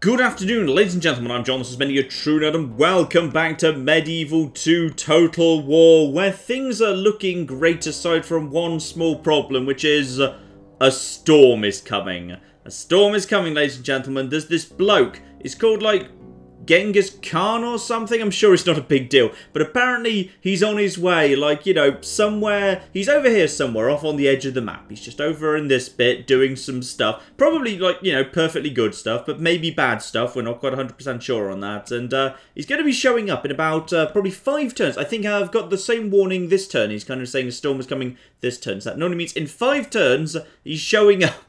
Good afternoon, ladies and gentlemen, I'm John, this is your True Nerd, and welcome back to Medieval 2 Total War, where things are looking great aside from one small problem, which is a storm is coming. A storm is coming, ladies and gentlemen. There's this bloke, he's called, like, Genghis Khan or something? I'm sure it's not a big deal. But apparently he's on his way, like, you know, somewhere. He's over here somewhere, off on the edge of the map. He's just over in this bit doing some stuff. Probably, like, you know, perfectly good stuff, but maybe bad stuff. We're not quite 100% sure on that. And he's going to be showing up in about probably 5 turns. I think I've got the same warning this turn. He's kind of saying a storm is coming this turn. So that normally means in 5 turns, he's showing up.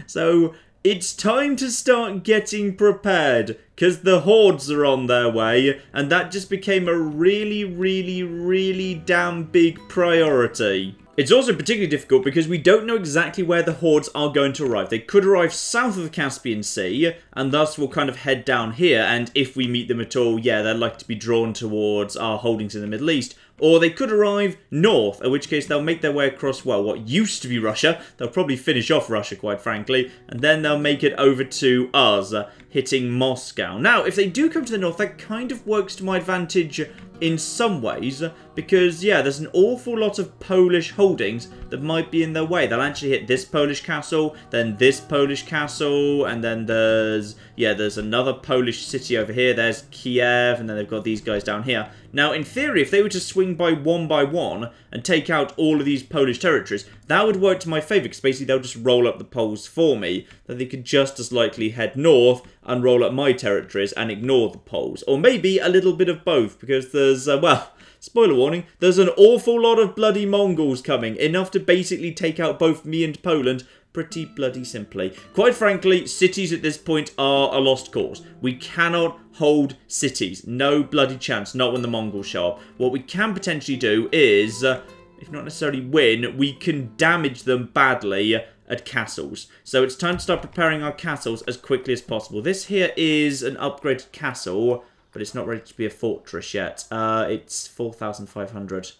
So it's time to start getting prepared, because the hordes are on their way, and that just became a really damn big priority. It's also particularly difficult because we don't know exactly where the hordes are going to arrive. They could arrive south of the Caspian Sea, and thus we'll kind of head down here, and if we meet them at all, yeah, they're likely to be drawn towards our holdings in the Middle East. Or they could arrive north, in which case they'll make their way across, well, what used to be Russia. They'll probably finish off Russia, quite frankly. And then they'll make it over to us, hitting Moscow. Now, if they do come to the north, that kind of works to my advantage in some ways. Because, yeah, there's an awful lot of Polish holdings that might be in their way. They'll actually hit this Polish castle, then this Polish castle, and then there's, yeah, there's another Polish city over here. There's Kiev, and then they've got these guys down here. Now, in theory, if they were to swing by one and take out all of these Polish territories, that would work to my favour, because basically they'll just roll up the Poles for me. Then they could just as likely head north and roll up my territories and ignore the Poles. Or maybe a little bit of both, because there's, well, spoiler warning, there's an awful lot of bloody Mongols coming, enough to basically take out both me and Poland pretty bloody simply. Quite frankly, cities at this point are a lost cause. We cannot hold cities. No bloody chance, not when the Mongols show up. What we can potentially do is, if not necessarily win, we can damage them badly at castles. So it's time to start preparing our castles as quickly as possible. This here is an upgraded castle, but it's not ready to be a fortress yet. It's 4,500.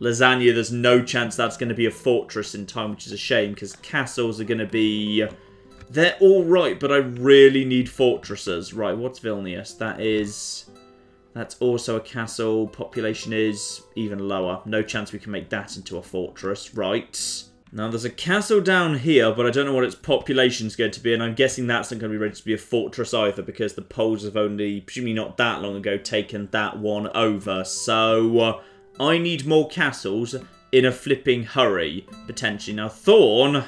Lasagna, there's no chance that's going to be a fortress in time, which is a shame, because castles are going to be... They're alright, but I really need fortresses. Right, what's Vilnius? That's also a castle. Population is even lower. No chance we can make that into a fortress. Right. Now, there's a castle down here, but I don't know what its population's going to be, and I'm guessing that's not going to be ready to be a fortress either, because the Poles have only, presumably not that long ago, taken that one over. So, I need more castles in a flipping hurry, potentially. Now, Thorn,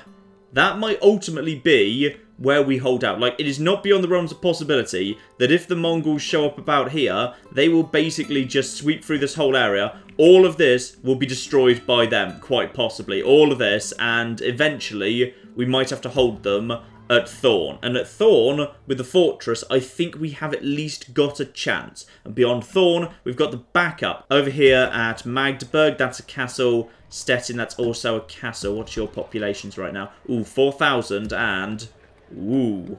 that might ultimately be where we hold out. Like, it is not beyond the realms of possibility that if the Mongols show up about here, they will basically just sweep through this whole area. All of this will be destroyed by them, quite possibly. All of this, and eventually we might have to hold them at Thorn. And at Thorn, with the fortress, I think we have at least got a chance. And beyond Thorn, we've got the backup. Over here at Magdeburg, that's a castle. Stettin, that's also a castle. What's your populations right now? Ooh, 4,000 and... Ooh.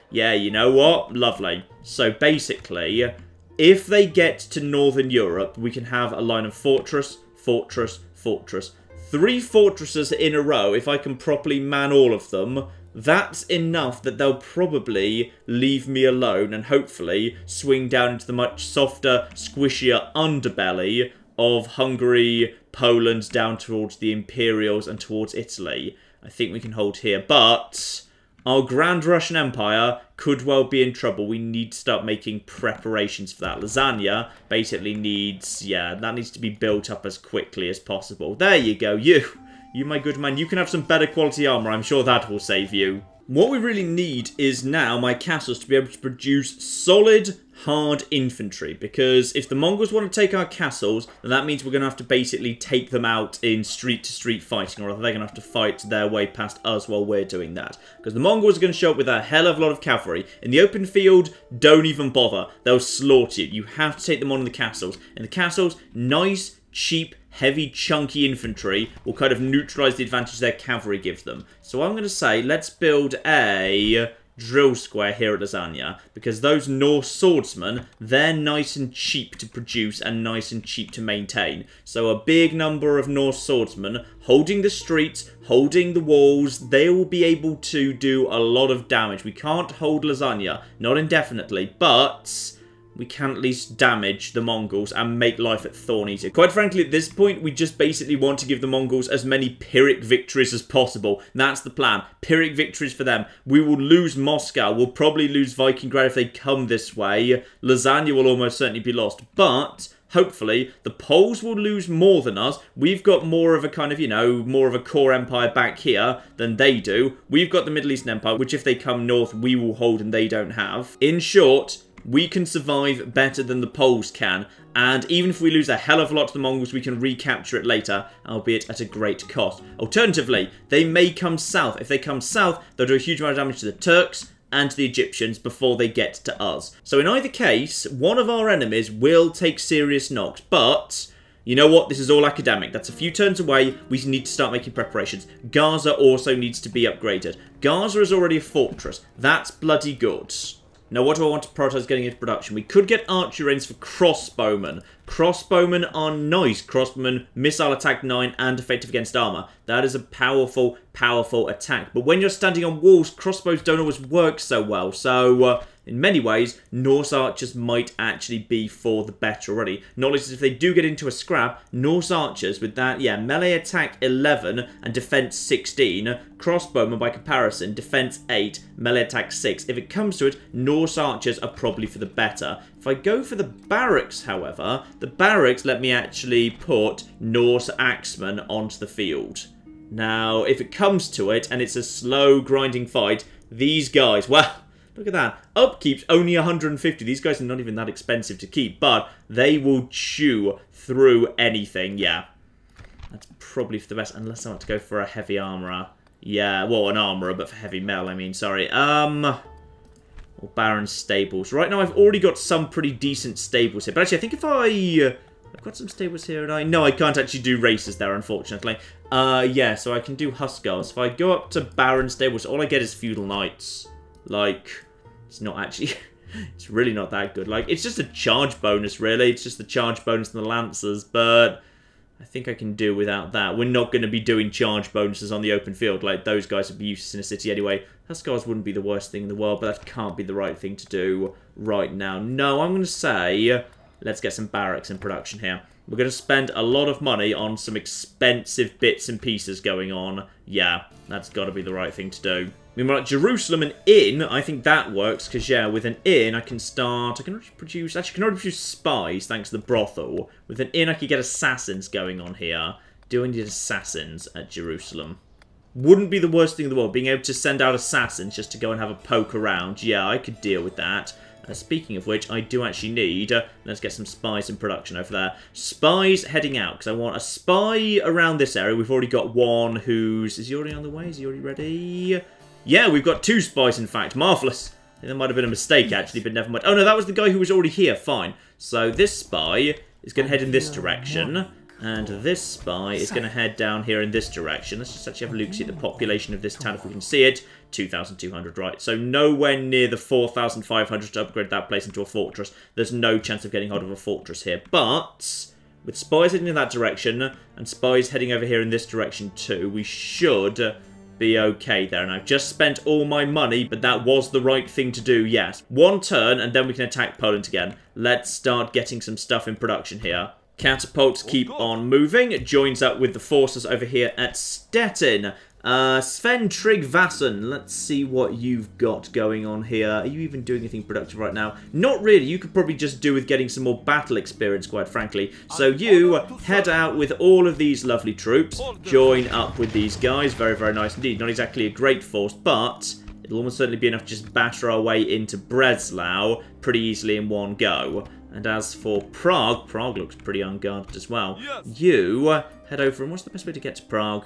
Yeah, you know what? Lovely. So basically, if they get to Northern Europe, we can have a line of fortress, fortress, fortress. 3 fortresses in a row, if I can properly man all of them. That's enough that they'll probably leave me alone and hopefully swing down into the much softer, squishier underbelly of Hungary, Poland, down towards the Imperials and towards Italy. I think we can hold here, but our Grand Russian Empire could well be in trouble. We need to start making preparations for that. Lasagna basically needs, yeah, that needs to be built up as quickly as possible. There you go, You, my good man, you can have some better quality armor. I'm sure that will save you. What we really need is now my castles to be able to produce solid, hard infantry. Because if the Mongols want to take our castles, then that means we're going to have to basically take them out in street-to-street fighting. Or they're going to have to fight their way past us while we're doing that. Because the Mongols are going to show up with a hell of a lot of cavalry. In the open field, don't even bother. They'll slaughter you. You have to take them on in the castles. In the castles, nice, cheap, heavy, chunky infantry will kind of neutralise the advantage their cavalry gives them. So I'm going to say, let's build a drill square here at Lasagna, because those Norse swordsmen, they're nice and cheap to produce and nice and cheap to maintain. So a big number of Norse swordsmen holding the streets, holding the walls, they will be able to do a lot of damage. We can't hold Lasagna, not indefinitely, but we can at least damage the Mongols and make life at Thorn easier. Quite frankly, at this point, we just basically want to give the Mongols as many Pyrrhic victories as possible. That's the plan. Pyrrhic victories for them. We will lose Moscow. We'll probably lose Vikingrad if they come this way. Lasagna will almost certainly be lost. But hopefully, the Poles will lose more than us. We've got more of a kind of, you know, more of a core empire back here than they do. We've got the Middle Eastern Empire, which if they come north, we will hold and they don't have. In short, we can survive better than the Poles can, and even if we lose a hell of a lot to the Mongols, we can recapture it later, albeit at a great cost. Alternatively, they may come south. If they come south, they'll do a huge amount of damage to the Turks and to the Egyptians before they get to us. So in either case, one of our enemies will take serious knocks, but you know what? This is all academic. That's a few turns away. We need to start making preparations. Gaza also needs to be upgraded. Gaza is already a fortress. That's bloody good. Now, what do I want to prioritise getting into production? We could get archery range for crossbowmen. Crossbowmen are nice. Crossbowmen, missile attack 9 and effective against armour. That is a powerful, powerful attack. But when you're standing on walls, crossbows don't always work so well. So, in many ways, Norse archers might actually be for the better already. Not least if they do get into a scrap, Norse archers with that, yeah, melee attack 11 and defense 16. Crossbowmen, by comparison, defense 8, melee attack 6. If it comes to it, Norse archers are probably for the better. If I go for the barracks, however, the barracks let me actually put Norse axemen onto the field. Now, if it comes to it, and it's a slow, grinding fight, these guys, well, look at that. Upkeep's only 150. These guys are not even that expensive to keep, but they will chew through anything. Yeah, that's probably for the best, unless I want to go for a heavy armourer. Yeah, well, an armourer, but for heavy metal, I mean, sorry. Or Baron's stables. Right now, I've already got some pretty decent stables here. But actually, I think if I've got some stables here, and no, I can't actually do races there, unfortunately. Yeah, so I can do Huskars. If I go up to Baron stables, all I get is feudal knights. Like, it's not actually, it's really not that good. Like, it's just a charge bonus, really. It's just the charge bonus on the Lancers, but I think I can do without that. We're not going to be doing charge bonuses on the open field. Like, those guys would be useless in a city anyway. Huskars wouldn't be the worst thing in the world, but that can't be the right thing to do right now. No, I'm going to say, let's get some barracks in production here. We're going to spend a lot of money on some expensive bits and pieces going on. Yeah, that's got to be the right thing to do. Meanwhile, at Jerusalem, an inn, I think that works, because, yeah, with an inn, I can already produce spies, thanks to the brothel. With an inn, I could get assassins going on here. Do I need assassins at Jerusalem? Wouldn't be the worst thing in the world, being able to send out assassins just to go and have a poke around. Yeah, I could deal with that. Speaking of which, I do actually need, let's get some spies in production over there. Spies heading out, because I want a spy around this area. We've already got one who's, is he already on the way? Is he already ready? Yeah, we've got 2 spies, in fact. Marvellous. I think that might have been a mistake, actually, but never mind. Oh, no, that was the guy who was already here. Fine. So this spy is going to head in this direction, and this spy is going to head down here in this direction. Let's just actually have a look, see the population of this town, if we can see it. 2,200, right. So nowhere near the 4,500 to upgrade that place into a fortress. There's no chance of getting hold of a fortress here. But with spies heading in that direction, and spies heading over here in this direction too, we should be okay there. And I've just spent all my money, but that was the right thing to do, yes. 1 turn, and then we can attack Poland again. Let's start getting some stuff in production here. Catapults keep on moving. It joins up with the forces over here at Stettin. Sven Tryggvason, let's see what you've got going on here. Are you even doing anything productive right now? Not really. You could probably just do with getting some more battle experience, quite frankly. So you head out with all of these lovely troops. Join up with these guys. Very, very nice indeed. Not exactly a great force, but it'll almost certainly be enough to just batter our way into Breslau pretty easily in one go. And as for Prague, Prague looks pretty unguarded as well. You head over, and what's the best way to get to Prague?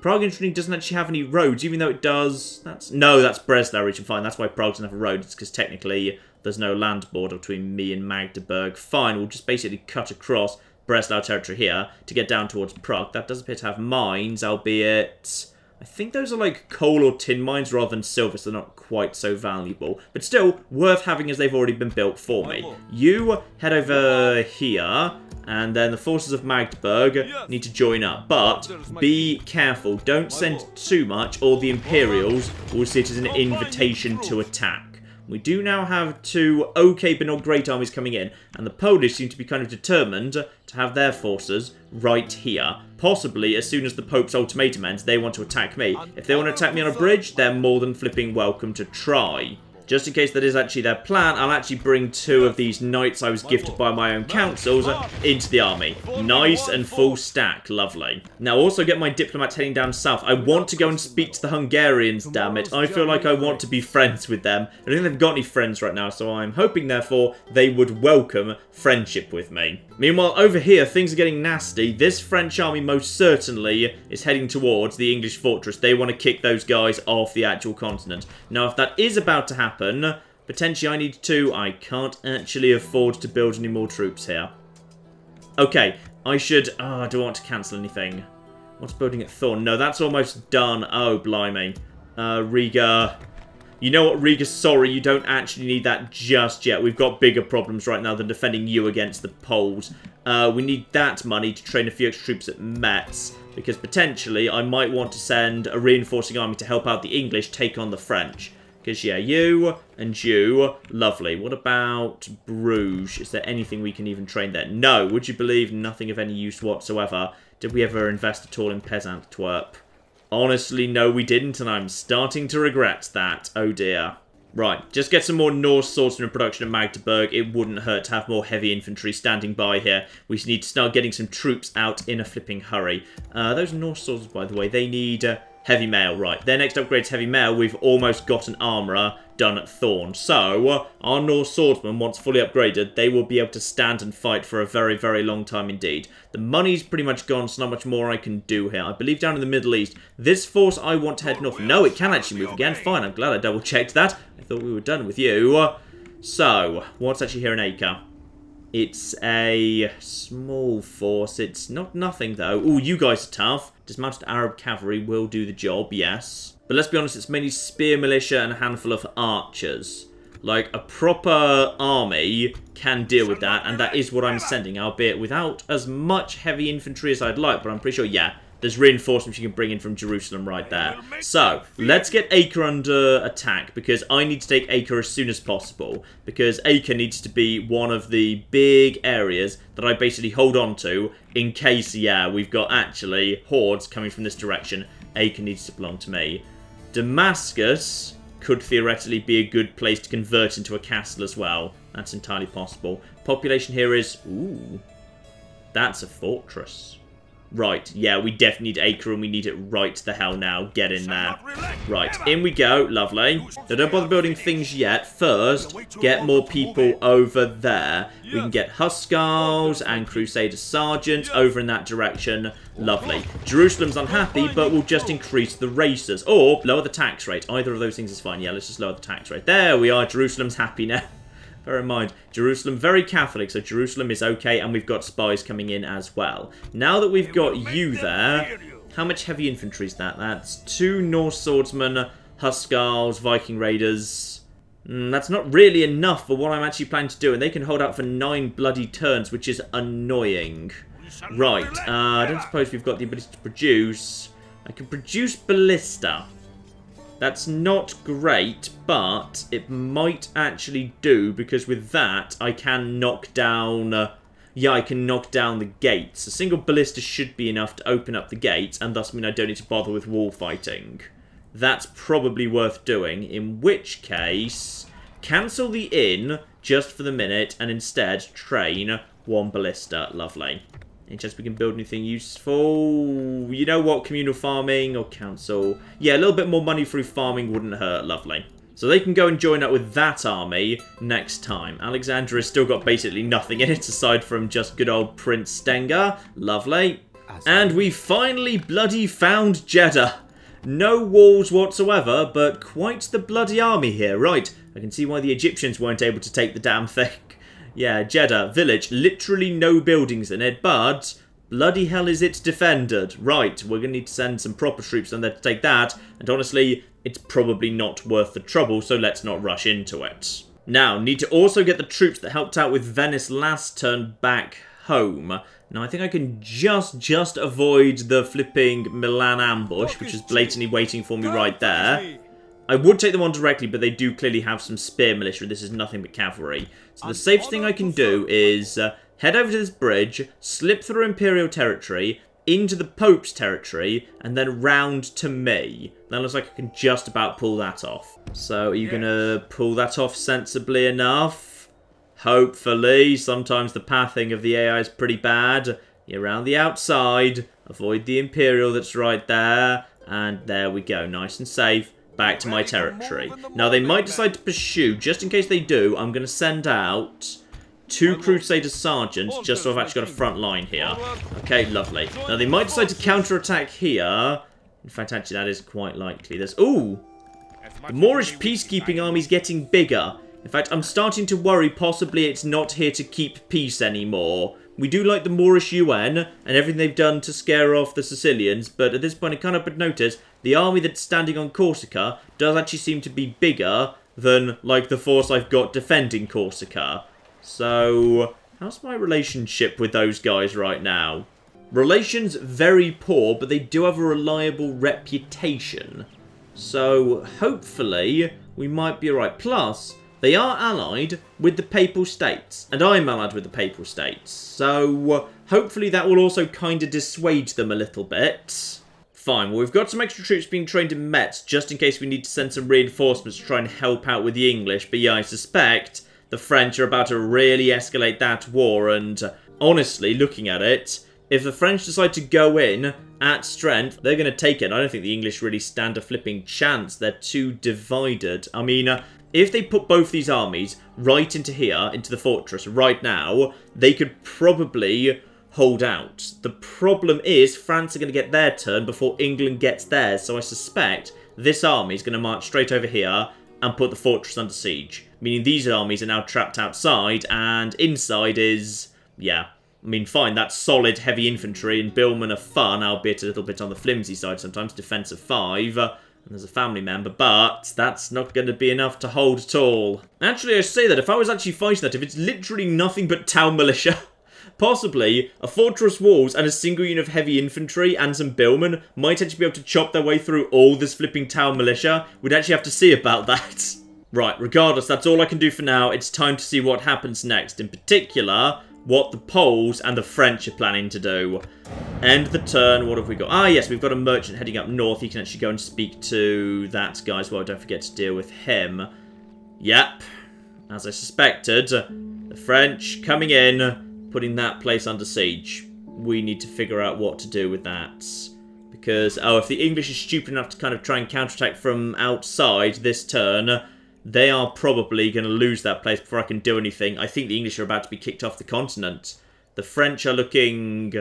Prague, interestingly, doesn't actually have any roads, even though it does. No, that's Breslau region, fine. That's why Prague doesn't have a road. It's because technically there's no land border between me and Magdeburg. Fine, we'll just basically cut across Breslau territory here to get down towards Prague. That does appear to have mines, albeit I I think those are like coal or tin mines rather than silver, so they're not quite so valuable. But still, worth having as they've already been built for me. You head over here, and then the forces of Magdeburg need to join up. But be careful, don't send too much, or the Imperials will see it as an invitation to attack. We do now have 2 okay but not great armies coming in, and the Polish seem to be kind of determined to have their forces right here. Possibly, as soon as the Pope's ultimatum ends, they want to attack me. If they want to attack me on a bridge, they're more than flipping welcome to try. Just in case that is actually their plan, I'll actually bring 2 of these knights I was gifted by my own councils into the army. Nice and full stack. Lovely. Now, also get my diplomats heading down south. I want to go and speak to the Hungarians, damn it. I feel like I want to be friends with them. I don't think they've got any friends right now, so I'm hoping, therefore, they would welcome friendship with me. Meanwhile, over here, things are getting nasty. This French army most certainly is heading towards the English fortress. They want to kick those guys off the actual continent. Now, if that is about to happen, potentially I need to... I can't actually afford to build any more troops here. Okay, I should... I don't want to cancel anything. What's building at Thorn? No, that's almost done. Oh, blimey. Riga... You know what, Riga, sorry, you don't actually need that just yet. We've got bigger problems right now than defending you against the Poles. We need that money to train a few extra troops at Metz, because potentially I might want to send a reinforcing army to help out the English take on the French. Because, yeah, you and you, lovely. What about Bruges? Is there anything we can even train there? No, would you believe nothing of any use whatsoever? Did we ever invest at all in Pesantwerp? Honestly, no, we didn't, and I'm starting to regret that. Oh, dear. Right, just get some more Norse swordsmen in production at Magdeburg. It wouldn't hurt to have more heavy infantry standing by here. We need to start getting some troops out in a flipping hurry. Those Norse swords, by the way, they need heavy mail. Right, their next upgrade is heavy mail. We've almost got an armourer done at Thorn. So, our Norse swordsmen, once fully upgraded, they will be able to stand and fight for a very, very long time indeed. The money's pretty much gone, so not much more I can do here. I believe down in the Middle East, this force I want to head north. No, it can actually move again. Fine, I'm glad I double-checked that. I thought we were done with you. So, what's actually here in Acre? It's a small force. It's not nothing, though. Ooh, you guys are tough. Dismounted Arab cavalry will do the job, yes. But let's be honest, it's mainly spear militia and a handful of archers. Like, a proper army can deal with that, and that is what I'm sending, albeit without as much heavy infantry as I'd like, but I'm pretty sure, yeah, there's reinforcements you can bring in from Jerusalem right there. So, let's get Acre under attack, because I need to take Acre as soon as possible, because Acre needs to be one of the big areas that I basically hold on to, in case, yeah, we've got actually hordes coming from this direction. Acre needs to belong to me. Damascus could theoretically be a good place to convert into a castle as well. That's entirely possible. Population here is... Ooh. That's a fortress. Right, yeah, we definitely need Acre and we need it right the hell now. Get in there. Right, in we go. Lovely. So don't bother building things yet. First, get more people over there. We can get Hussars and Crusader Sergeants over in that direction. Lovely. Jerusalem's unhappy, but we'll just increase the racers. Or lower the tax rate. Either of those things is fine. Yeah, let's just lower the tax rate. There we are. Jerusalem's happy now. Bear in mind, Jerusalem, very Catholic, so Jerusalem is okay, and we've got spies coming in as well. Now that we've got you there, how much heavy infantry is that? That's 2 Norse swordsmen, Hussars, Viking raiders. That's not really enough for what I'm actually planning to do, and they can hold out for 9 bloody turns, which is annoying. Right, I don't suppose we've got the ability to produce... I can produce ballista. That's not great, but it might actually do, because with that, I can knock down... yeah, I can knock down the gates. A single ballista should be enough to open up the gates, and thus mean I don't need to bother with wall fighting. That's probably worth doing, in which case... cancel the inn, just for the minute, and instead train 1 ballista. Lovely. In case we can build anything useful. You know what? Communal farming or council. Yeah, a little bit more money through farming wouldn't hurt. Lovely. So they can go and join up with that army next time. Alexandria's still got basically nothing in it aside from just good old Prince Stenga. Lovely. And we finally bloody found Jeddah. No walls whatsoever, but quite the bloody army here. Right, I can see why the Egyptians weren't able to take the damn thing. Yeah, Jeddah, village, literally no buildings in it, but bloody hell is it defended? Right, we're going to need to send some proper troops on there to take that. And honestly, it's probably not worth the trouble, so let's not rush into it. Now, need to also get the troops that helped out with Venice last turn back home. Now, I think I can just avoid the flipping Milan ambush, which is blatantly waiting for me right there. I would take them on directly, but they do clearly have some spear militia. This is nothing but cavalry. So the safest thing I can do is head over to this bridge, slip through Imperial territory, into the Pope's territory, and then round to me. That looks like I can just about pull that off. So are you going to pull that off sensibly enough? Hopefully. Sometimes the pathing of the AI is pretty bad. You're around the outside. Avoid the Imperial that's right there. And there we go. Nice and safe. Back to my territory. Now, they might decide to pursue. Just in case they do, I'm going to send out 2 Crusader Sergeants, just so I've actually got a front line here. Okay, lovely. Now, they might decide to counterattack here. In fact, actually, that is quite likely. There's... Ooh! The Moorish peacekeeping army's getting bigger. In fact, I'm starting to worry possibly it's not here to keep peace anymore. We do like the Moorish UN and everything they've done to scare off the Sicilians, but at this point I can't help but notice the army that's standing on Corsica does actually seem to be bigger than, like, the force I've got defending Corsica. So, how's my relationship with those guys right now? Relations very poor, but they do have a reliable reputation. So, hopefully, we might be alright. Plus, they are allied with the Papal States, and I'm allied with the Papal States. So, hopefully that will also kind of dissuade them a little bit. Fine, well, we've got some extra troops being trained in Metz, just in case we need to send some reinforcements to try and help out with the English. But yeah, I suspect the French are about to really escalate that war, and honestly, looking at it, if the French decide to go in at strength, they're going to take it. I don't think the English really stand a flipping chance. They're too divided. I mean, if they put both these armies right into here, into the fortress, right now, they could probably hold out. The problem is France are going to get their turn before England gets theirs, so I suspect this army is going to march straight over here and put the fortress under siege. Meaning these armies are now trapped outside, and inside is, yeah, I mean, fine, that's solid heavy infantry, and billmen are fun, albeit a little bit on the flimsy side sometimes, defense of 5, and there's a family member, but that's not going to be enough to hold at all. Actually, I say that, if I was actually fighting that, if it's literally nothing but town militia, possibly a fortress walls and a single unit of heavy infantry and some billmen might actually be able to chop their way through all this flipping town militia. We'd actually have to see about that. Right, regardless, that's all I can do for now. It's time to see what happens next. In particular, what the Poles and the French are planning to do. End the turn. What have we got? Ah, yes, we've got a merchant heading up north. He can actually go and speak to that guy as well. Don't forget to deal with him. Yep. As I suspected, the French coming in, putting that place under siege. We need to figure out what to do with that. Because, oh, if the English are stupid enough to kind of try and counterattack from outside this turn, they are probably going to lose that place before I can do anything. I think the English are about to be kicked off the continent. The French are looking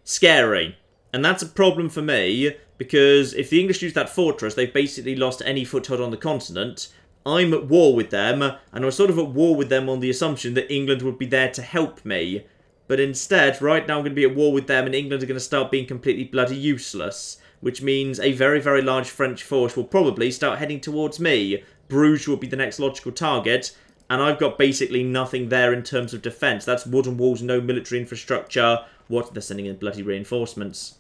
scary. And that's a problem for me, because if the English lose that fortress, they've basically lost any foothold on the continent. I'm at war with them, and I was sort of at war with them on the assumption that England would be there to help me. But instead, right now I'm going to be at war with them, and England are going to start being completely bloody useless. Which means a very, very large French force will probably start heading towards me. Bruges will be the next logical target, and I've got basically nothing there in terms of defence. That's wooden walls, no military infrastructure. What? They're sending in bloody reinforcements.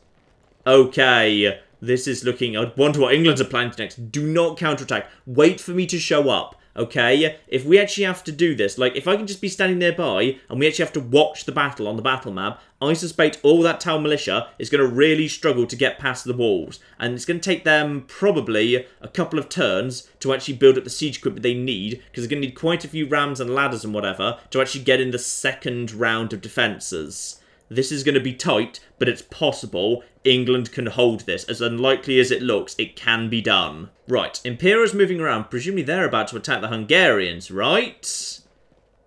Okay, this is looking... I wonder what England are planning next. Do not counterattack. Wait for me to show up, okay? If we actually have to do this, like, if I can just be standing nearby, and we actually have to watch the battle on the battle map, I suspect all that town militia is going to really struggle to get past the walls. And it's going to take them probably a couple of turns to actually build up the siege equipment they need, because they're going to need quite a few rams and ladders and whatever to actually get in the second round of defences. This is going to be tight, but it's possible. England can hold this. As unlikely as it looks, it can be done. Right, Imperial's moving around. Presumably they're about to attack the Hungarians, right?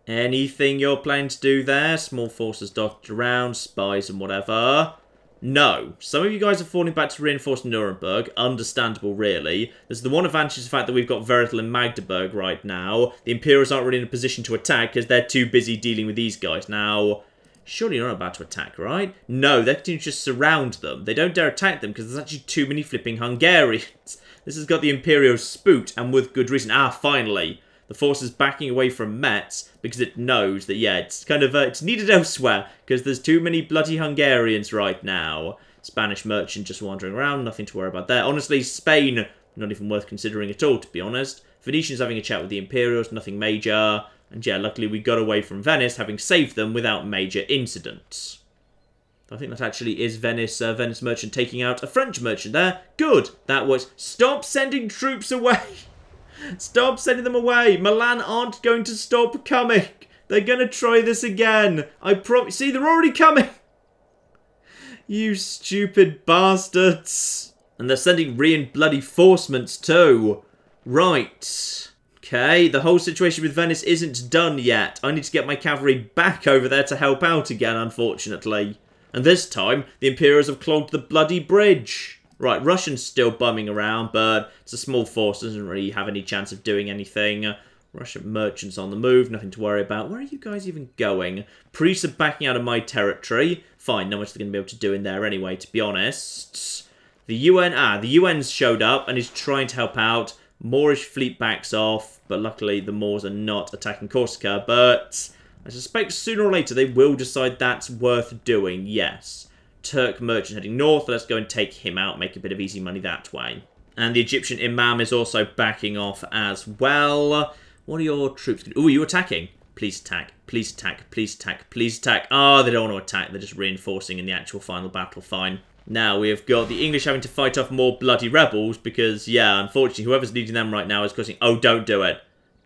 Anything you're planning to do there? Small forces dotted around, spies and whatever. No. Some of you guys are falling back to reinforce Nuremberg. Understandable, really. There's the one advantage is the fact that we've got very little in Magdeburg right now. The Imperials aren't really in a position to attack because they're too busy dealing with these guys. Now, Surely you're not about to attack, right? No, they continue to just surround them. They don't dare attack them because there's actually too many flipping Hungarians. This has got the Imperials spooked, and with good reason. Ah, finally. The force is backing away from Metz because it knows that, yeah, it's kind of, it's needed elsewhere because there's too many bloody Hungarians right now. Spanish merchant just wandering around, nothing to worry about there. Honestly, Spain, not even worth considering at all, to be honest. Venetians having a chat with the Imperials, nothing major. And yeah, luckily we got away from Venice, having saved them without major incidents. I think that actually is Venice merchant taking out a French merchant there. Good. That was... Stop sending troops away. Stop sending them away. Milan aren't going to stop coming. They're going to try this again. I promise. See, they're already coming. You stupid bastards. And they're sending reinforcements too. Right. Okay, the whole situation with Venice isn't done yet. I need to get my cavalry back over there to help out again, unfortunately. And this time, the Imperials have clogged the bloody bridge. Right, Russians still bumming around, but it's a small force, doesn't really have any chance of doing anything. Russian merchants on the move, nothing to worry about. Where are you guys even going? Priests are backing out of my territory. Fine, not much they're going to be able to do in there anyway, to be honest. The UN's showed up and is trying to help out. Moorish fleet backs off, but luckily the Moors are not attacking Corsica, but I suspect sooner or later they will decide that's worth doing, yes. Turk merchant heading north, let's go and take him out, make a bit of easy money that way. And the Egyptian imam is also backing off as well. What are your troops going to do? Ooh, are you attacking? Please attack, please attack, please attack, please attack. Ah, they don't want to attack, they're just reinforcing in the actual final battle, fine. Now we have got the English having to fight off more bloody rebels because, yeah, unfortunately, whoever's leading them right now is causing... Oh, don't do it.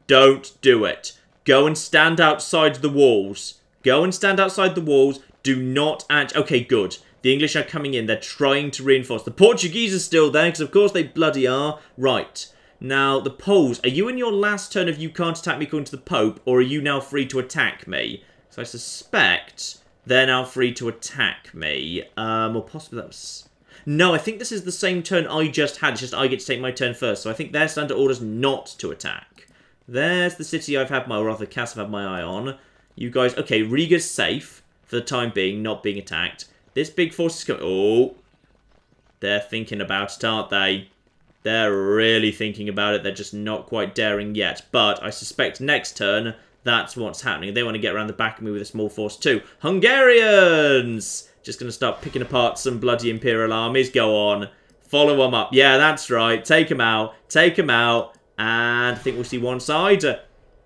Don't do it. Go and stand outside the walls. Go and stand outside the walls. Do not act... Okay, good. The English are coming in. They're trying to reinforce. The Portuguese are still there because, of course, they bloody are. Right. Now, the Poles. Are you in your last turn of you can't attack me according to the Pope, or are you now free to attack me? So I suspect... They're now free to attack me. Or possibly that was... No, I think this is the same turn I just had. It's just I get to take my turn first. So I think they're under orders not to attack. There's the city I've had my... Or rather, the castle I've had my eye on. You guys... Okay, Riga's safe for the time being, not being attacked. This big force is coming... Oh. They're thinking about it, aren't they? They're really thinking about it. They're just not quite daring yet. But I suspect next turn... That's what's happening. They want to get around the back of me with a small force too. Hungarians! Just going to start picking apart some bloody Imperial armies. Go on. Follow them up. Yeah, that's right. Take them out. Take them out. And I think we'll see one side.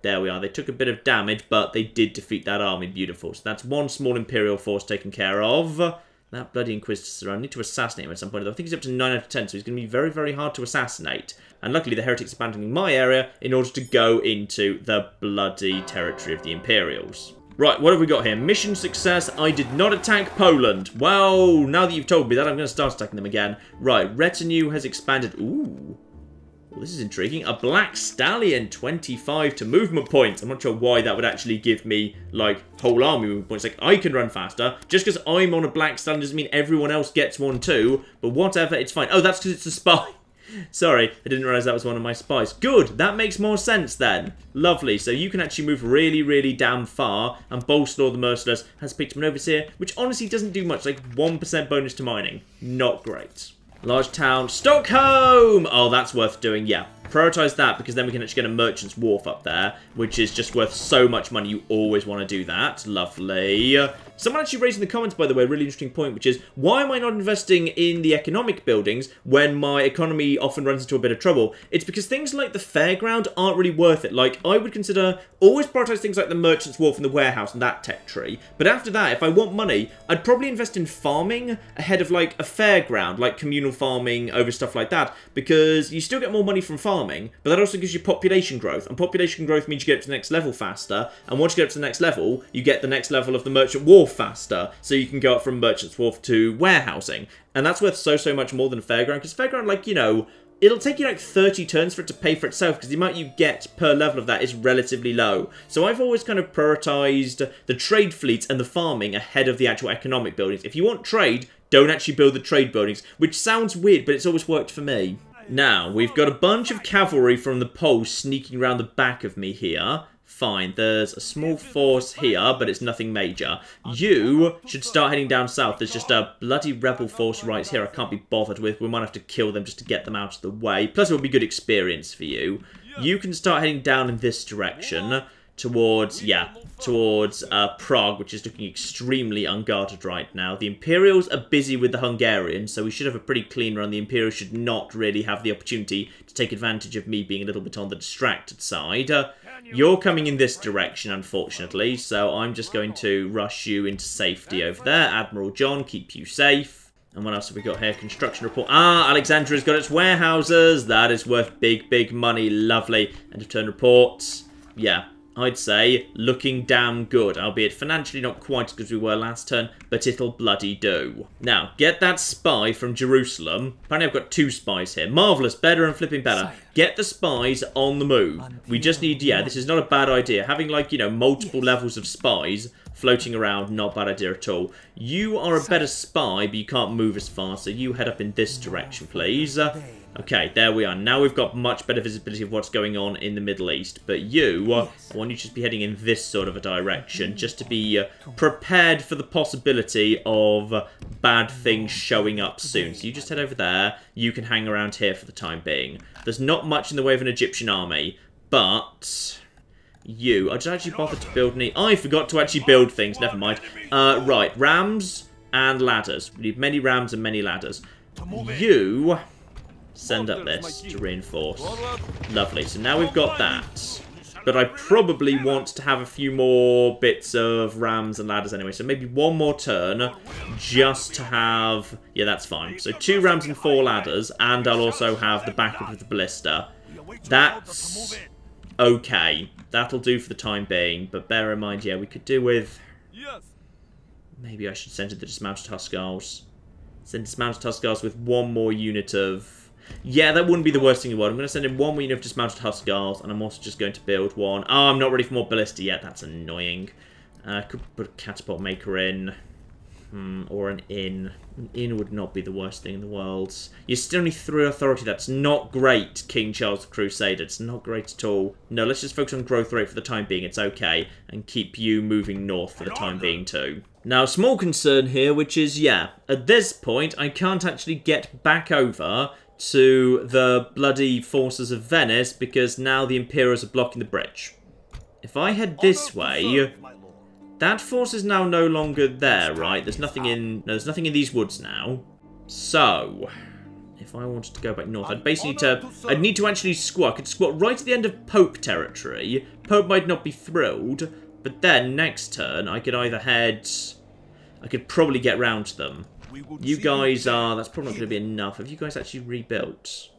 There we are. They took a bit of damage, but they did defeat that army. Beautiful. So that's one small Imperial force taken care of. That bloody Inquisitor, I need to assassinate him at some point. I think he's up to 9 out of 10, so he's going to be very, very hard to assassinate. And luckily the heretics are abandoning my area in order to go into the bloody territory of the Imperials. Right, what have we got here? Mission success. I did not attack Poland. Well, now that you've told me that, I'm going to start attacking them again. Right, retinue has expanded. Ooh. Well, this is intriguing. A Black Stallion, 25 to movement points. I'm not sure why that would actually give me, like, whole army movement points. Like, I can run faster. Just because I'm on a Black Stallion doesn't mean everyone else gets one too. But whatever, it's fine. Oh, that's because it's a spy. Sorry, I didn't realise that was one of my spies. Good, that makes more sense then. Lovely, so you can actually move really, really damn far. And Bolestor the Merciless has picked an overseer, which honestly doesn't do much. Like 1% bonus to mining. Not great. Large town, Stockholm! Oh, that's worth doing, yeah. Prioritise that, because then we can actually get a Merchant's Wharf up there, which is just worth so much money. You always want to do that. Lovely. Someone actually raised in the comments, by the way, a really interesting point, which is, why am I not investing in the economic buildings when my economy often runs into a bit of trouble? It's because things like the fairground aren't really worth it. Like, I would consider, always prioritise things like the Merchant's Wharf and the warehouse and that tech tree. But after that, if I want money, I'd probably invest in farming ahead of, like, a fairground, like communal farming over stuff like that, because you still get more money from farming, but that also gives you population growth, and population growth means you get up to the next level faster, and once you get up to the next level, you get the next level of the Merchant Wharf faster, so you can go up from Merchant's Wharf to warehousing, and that's worth so much more than Fairground, because Fairground, like, you know, it'll take you like 30 turns for it to pay for itself, because the amount you get per level of that is relatively low. So I've always kind of prioritised the trade fleets and the farming ahead of the actual economic buildings. If you want trade, don't actually build the trade buildings, which sounds weird, but it's always worked for me. Now, we've got a bunch of cavalry from the Poles sneaking around the back of me here. fine. There's a small force here, but it's nothing major. You should start heading down south. There's just a bloody rebel force right here I can't be bothered with. We might have to kill them just to get them out of the way. Plus, it will be good experience for you. You can start heading down in this direction towards, towards Prague, which is looking extremely unguarded right now. The Imperials are busy with the Hungarians, so we should have a pretty clean run. The Imperials should not really have the opportunity to take advantage of me being a little bit on the distracted side. You're coming in this direction, unfortunately, so I'm just going to rush you into safety over there. Admiral John, keep you safe. And what else have we got here? Construction report. Ah, Alexandria's got its warehouses. That is worth big, big money. Lovely. End of turn reports. Yeah, I'd say looking damn good, albeit financially not quite as good as we were last turn, but it'll bloody do. Now, get that spy from Jerusalem. Apparently I've got 2 spies here. Marvellous, better and flipping better. Get the spies on the move. We just need, this is not a bad idea. Having, like, multiple levels of spies floating around, not a bad idea at all. You are a better spy, but you can't move as far, so you head up in this direction, please. Okay, there we are. Now we've got much better visibility of what's going on in the Middle East. But you, I want you to just be heading in this sort of a direction, just to be prepared for the possibility of bad things showing up soon. So you just head over there. You can hang around here for the time being. There's not much in the way of an Egyptian army, but I just actually bothered to build any. I forgot to actually build things. Never mind. Right, rams and ladders. We need many rams and many ladders. You send up this to reinforce. Lovely. So now we've got that. But I probably want to have a few more bits of rams and ladders anyway. So maybe one more turn just to have... Yeah, that's fine. So 2 rams and 4 ladders. And I'll also have the backup of the ballista. That's okay. That'll do for the time being. But bear in mind, we could do with... Maybe I should send in the dismounted Hussars. Send dismounted Hussars with 1 more unit of... Yeah, that wouldn't be the worst thing in the world. I'm going to send in 1 more unit of dismounted Hussars, and I'm also just going to build 1. Oh, I'm not ready for more ballista yet. That's annoying. Could put a catapult maker in. Or an inn. An inn would not be the worst thing in the world. You're still only 3 authority. That's not great, King Charles the Crusader. It's not great at all. No, let's just focus on growth rate for the time being. It's okay. And keep you moving north for the time being too. Now, small concern here, which is, at this point, I can't actually get back over to the bloody forces of Venice because now the Imperials are blocking the bridge. If I head this way, that force is now no longer there, right? There's nothing in these woods now. So, if I wanted to go back north, I'd basically I'd need to actually squat. I could squat right at the end of Pope territory. Pope might not be thrilled, but then next turn I could either head... I could probably get round to them. You guys are... That's probably not going to be enough. Have you guys actually rebuilt?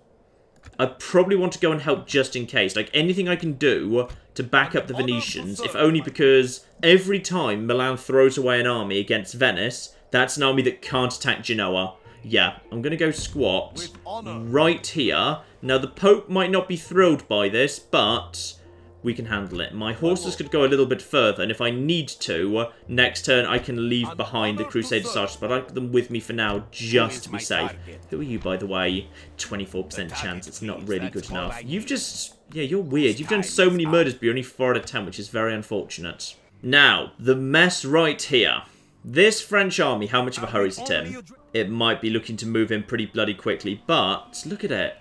I probably want to go and help just in case. Like, anything I can do to back up the Venetians, if only because every time Milan throws away an army against Venice, that's an army that can't attack Genoa. Yeah, I'm going to go squat right here. Now, the Pope might not be thrilled by this, but we can handle it. My horses could go a little bit further, and if I need to, next turn I can leave behind the Crusader Sergeants, but I like them with me for now just to be safe. Who are you, by the way? 24% chance. It's not really good enough. You've just... Yeah, you're weird. You've done so many murders, but you're only 4 out of 10, which is very unfortunate. Now, the mess right here. This French army, how much of a hurry is it in? It might be looking to move in pretty bloody quickly, but look at it.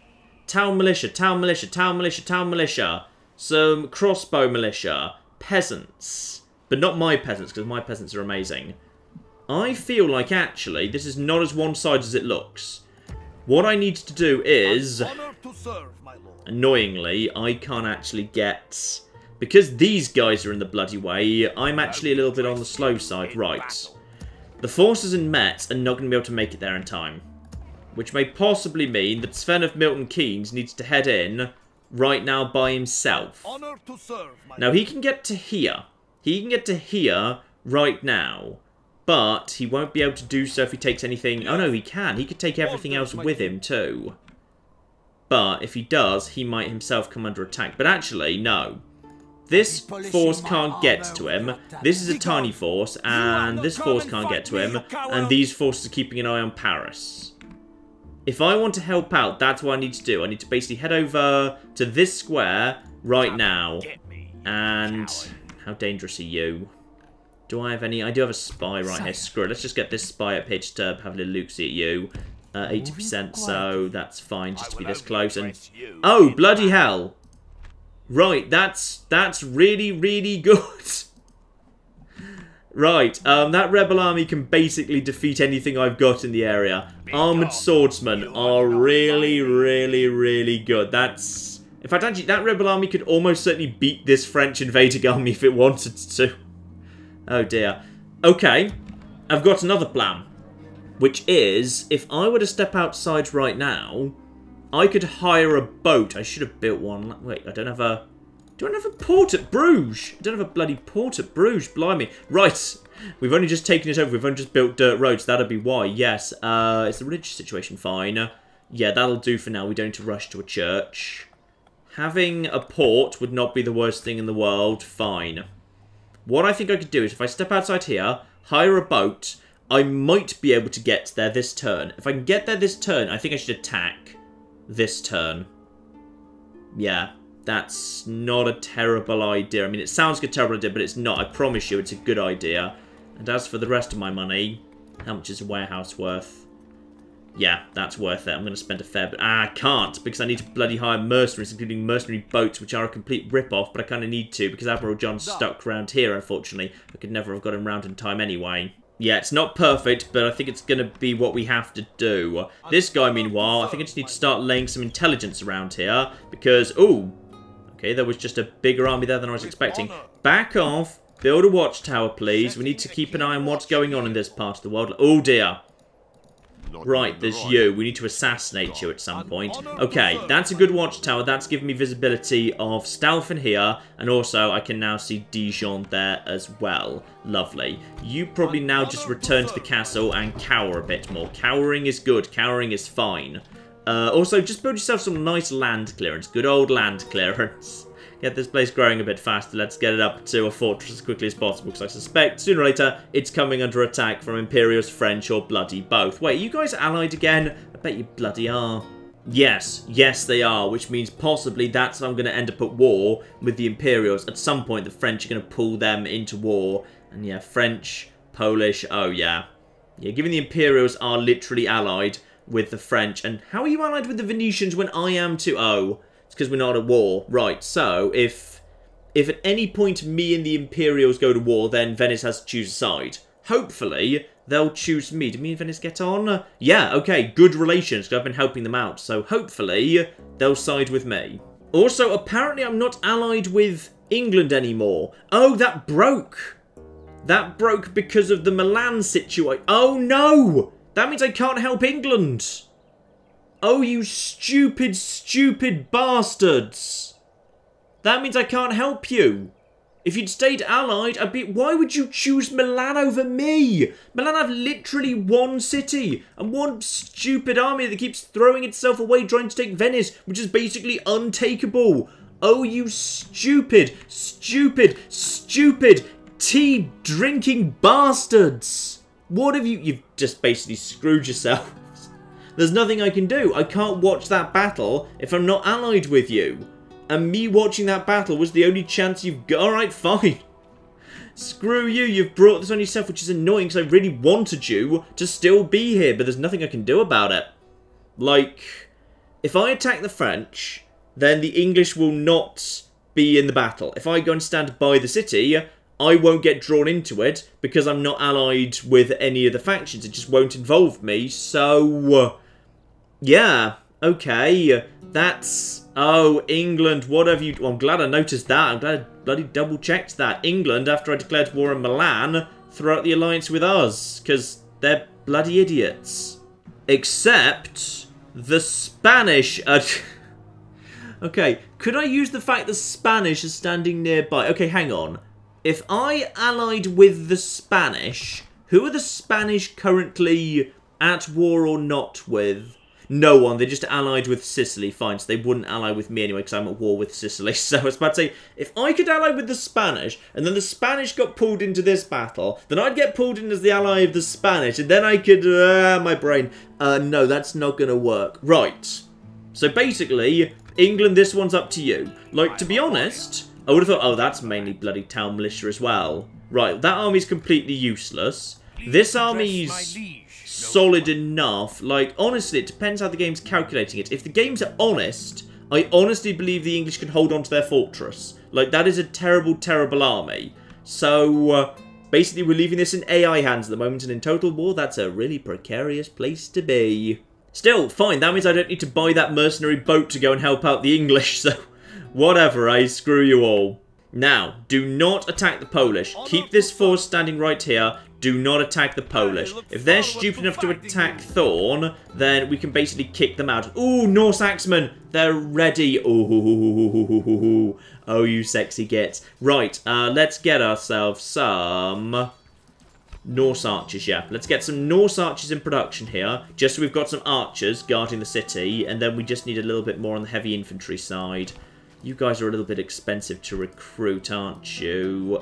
Town militia, town militia, town militia, town militia. Some crossbow militia, peasants. But not my peasants, because my peasants are amazing. I feel like, actually, this is not as one-sided as it looks. What I need to do is... Annoyingly, I can't actually get... Because these guys are in the bloody way, I'm actually a little bit on the slow side. Right. The forces in Metz are not going to be able to make it there in time. Which may possibly mean that Sven of Milton Keynes needs to head in... right now by himself. Now, he can get to here. He can get to here right now. But he won't be able to do so if he takes anything... Oh, no, he can. He could take everything else with him, too. But if he does, he might himself come under attack. But actually, no. This force can't get to him. This is a tiny force, and this force can't get to him. And these forces are keeping an eye on Paris. If I want to help out, that's what I need to do. I need to basically head over to this square right now And how dangerous are you? Do I have any? I do have a spy right here. Screw it. Let's just get this spy up here to have a little look-see at you. 80%, so that's fine just to be this close. And oh, bloody hell. Right, that's really, really good. Right, that rebel army can basically defeat anything I've got in the area. Armoured swordsmen are really, really, really good. That's... In fact, actually, that rebel army could almost certainly beat this French invading army if it wanted to. Oh dear. Okay, I've got another plan. Which is, if I were to step outside right now, I could hire a boat. I should have built one. Wait, I don't have a... Do I have a port at Bruges? I don't have a bloody port at Bruges. Blimey. Right. We've only just taken it over. We've only just built dirt roads. That'd be why. Yes. Is the religious situation fine? Yeah, that'll do for now. We don't need to rush to a church. Having a port would not be the worst thing in the world. Fine. What I think I could do is if I step outside here, hire a boat, I might be able to get there this turn. If I can get there this turn, I think I should attack this turn. Yeah. That's not a terrible idea. I mean, it sounds like a terrible idea, but it's not. I promise you, it's a good idea. And as for the rest of my money, how much is a warehouse worth? Yeah, that's worth it. I'm going to spend a fair bit. I can't, because I need to bloody hire mercenaries, including mercenary boats, which are a complete rip-off, but I kind of need to, because Admiral John's stuck around here, unfortunately. I could never have got him round in time anyway. Yeah, it's not perfect, but I think it's going to be what we have to do. This guy, meanwhile, I think I just need to start laying some intelligence around here, because, ooh, okay, there was just a bigger army there than I was expecting. Back off. Build a watchtower, please. We need to keep an eye on what's going on in this part of the world. Oh, dear. Right, there's you. We need to assassinate you at some point. Okay, that's a good watchtower. That's given me visibility of stealth in here. And also, I can now see Dijon there as well. Lovely. You probably now just return to the castle and cower a bit more. Cowering is good. Cowering is fine. Also, just build yourself some nice land clearance. Good old land clearance. Get this place growing a bit faster. Let's get it up to a fortress as quickly as possible, because I suspect sooner or later it's coming under attack from Imperials, French, or bloody both. Wait, are you guys allied again? I bet you bloody are. Yes, yes they are, which means possibly that's how I'm going to end up at war with the Imperials. At some point the French are going to pull them into war. And yeah, French, Polish, oh yeah. Yeah, given the Imperials are literally allied with the French. And how are you allied with the Venetians when I am too? Oh, it's because we're not at war. Right, so if at any point me and the Imperials go to war, then Venice has to choose a side. Hopefully, they'll choose me. Do me and Venice get on? Yeah, okay, good relations, because I've been helping them out. So hopefully, they'll side with me. Also, apparently I'm not allied with England anymore. Oh, that broke. That broke because of the Milan situation. Oh, no! That means I can't help England. Oh, you stupid, stupid bastards. That means I can't help you. If you'd stayed allied, I'd be... Why would you choose Milan over me? Milan have literally one city and one stupid army that keeps throwing itself away trying to take Venice, which is basically untakeable. Oh, you stupid, stupid, stupid tea-drinking bastards. What have you... You've just basically screwed yourselves. There's nothing I can do. I can't watch that battle if I'm not allied with you. And me watching that battle was the only chance you've got. Alright, fine. Screw you. You've brought this on yourself, which is annoying because I really wanted you to still be here. But there's nothing I can do about it. Like, if I attack the French, then the English will not be in the battle. If I go and stand by the city... I won't get drawn into it because I'm not allied with any of the factions. It just won't involve me. So, yeah, okay. That's, oh, England, what have you... Well, I'm glad I noticed that. I'm glad I bloody double-checked that. England, after I declared war on Milan, threw out the alliance with us because they're bloody idiots. Except the Spanish are... Okay, could I use the fact the Spanish are standing nearby? Okay, hang on. If I allied with the Spanish, who are the Spanish currently at war or not with? No one. They're just allied with Sicily. Fine, so they wouldn't ally with me anyway because I'm at war with Sicily. So I was about to say, if I could ally with the Spanish, and then the Spanish got pulled into this battle, then I'd get pulled in as the ally of the Spanish, and then I could... my brain. No, that's not going to work. Right. So basically, England, this one's up to you. Like, to be honest... I would have thought, oh, that's mainly bloody town militia as well. Right, that army's completely useless. This army's solid enough. Like, honestly, it depends how the game's calculating it. If the games are honest, I honestly believe the English can hold on to their fortress. Like, that is a terrible, terrible army. So, basically, we're leaving this in AI hands at the moment, and in Total War, that's a really precarious place to be. Still, fine, that means I don't need to buy that mercenary boat to go and help out the English, so whatever, screw you all. Now, do not attack the Polish. Keep this force standing right here. Do not attack the Polish. If they're stupid enough to attack Thorn, then we can basically kick them out. Ooh, Norse Axemen! They're ready. Ooh, oh, you sexy gits. Right, let's get ourselves some Norse archers, yeah. Let's get some Norse archers in production here, just so we've got some archers guarding the city, and then we just need a little bit more on the heavy infantry side. You guys are a little bit expensive to recruit, aren't you?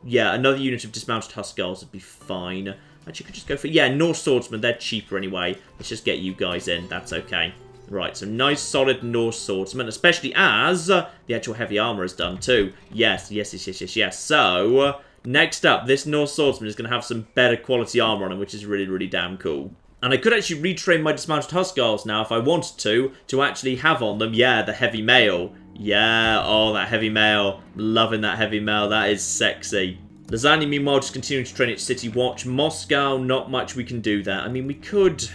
Yeah, another unit of dismounted Hussars would be fine. Actually, could just go for... Yeah, Norse swordsmen, they're cheaper anyway. Let's just get you guys in, that's okay. Right, so nice solid Norse swordsmen, especially as the actual heavy armour is done too. Yes. So, next up, this Norse swordsman is going to have some better quality armour on him, which is really, really damn cool. And I could actually retrain my dismounted Hussars now if I wanted to actually have on them, yeah, the heavy mail. Yeah, oh, that heavy mail. Loving that heavy mail, that is sexy. Lasagna, meanwhile, just continuing to train its city watch. Moscow, not much we can do there. I mean, we could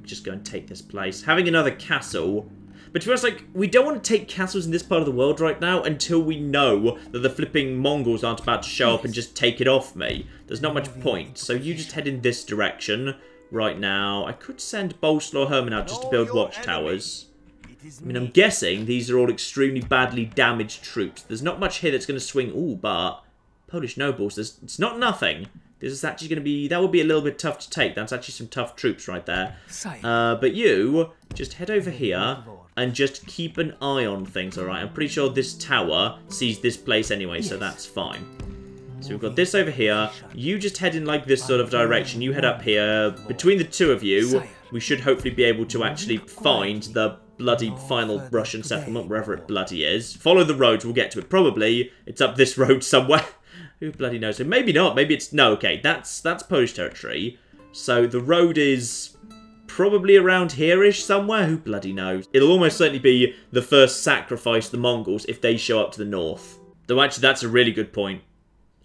just go and take this place. Having another castle. But to be honest, like, we don't want to take castles in this part of the world right now until we know that the flipping Mongols aren't about to show up and just take it off me. There's not much point. So you just head in this direction right now. I could send Bolslaw Herman out just to build watchtowers. I mean, I'm guessing these are all extremely badly damaged troops. There's not much here that's going to swing. Ooh, but Polish nobles, it's not nothing. This is actually going to be... That would be a little bit tough to take. That's actually some tough troops right there. But you just head over here and just keep an eye on things, alright? I'm pretty sure this tower sees this place anyway, so that's fine. So we've got this over here. You just head in like this sort of direction. You head up here. Between the two of you, we should hopefully be able to actually find the bloody final Russian settlement, wherever it bloody is. Follow the roads, we'll get to it. Probably it's up this road somewhere. Who bloody knows? So maybe not. Maybe it's... No, okay. That's Polish territory. So the road is probably around here-ish somewhere. Who bloody knows? It'll almost certainly be the first sacrifice to the Mongols if they show up to the north. Though actually, that's a really good point.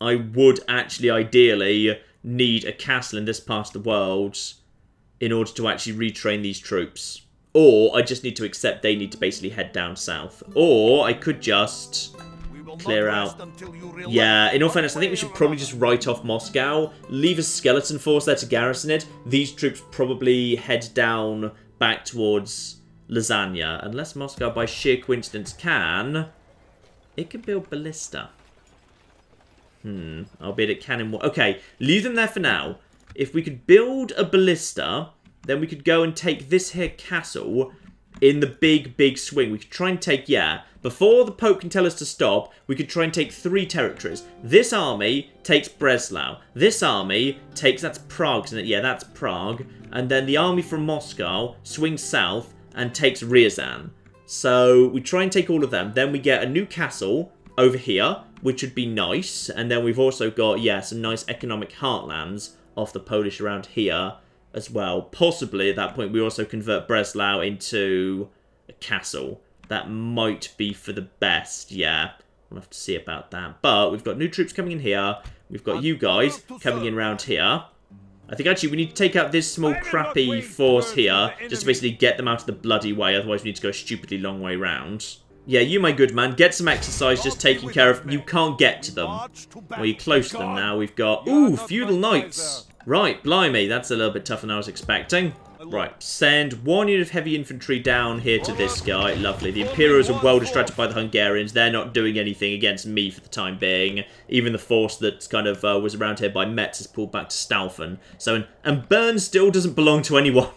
I would actually ideally need a castle in this part of the world in order to actually retrain these troops. Or I just need to accept they need to basically head down south. Or I could just clear out... Yeah, in all fairness, I think we should probably just write off Moscow. Leave a skeleton force there to garrison it. These troops probably head down back towards Lasagna. Unless Moscow, by sheer coincidence, can... It can build ballista. Albeit it can in... Okay, leave them there for now. If we could build a ballista, then we could go and take this here castle in the big swing. We could try and take, yeah, before the Pope can tell us to stop, we could try and take 3 territories. This army takes Breslau. This army takes, that's Prague, isn't it? Yeah, that's Prague. And then the army from Moscow swings south and takes Ryazan. So we try and take all of them. Then we get a new castle over here, which would be nice. And then we've also got, yeah, some nice economic heartlands off the Polish around here as well. Possibly at that point we also convert Breslau into a castle. That might be for the best, yeah. We'll have to see about that. But we've got new troops coming in here. We've got you guys coming in around here. I think actually we need to take out this small crappy force here just to basically get them out of the bloody way. Otherwise we need to go a stupidly long way round. Yeah, you, my good man, get some exercise just taking care of... You can't get to them. Well, you're close to them now. We've got... Ooh, feudal knights. Right, blimey, that's a little bit tougher than I was expecting. Right, send 1 unit of heavy infantry down here to this guy. Lovely. The Imperials are well distracted by the Hungarians. They're not doing anything against me for the time being. Even the force that kind of was around here by Metz is pulled back to Staufen. So, and Bern still doesn't belong to anyone.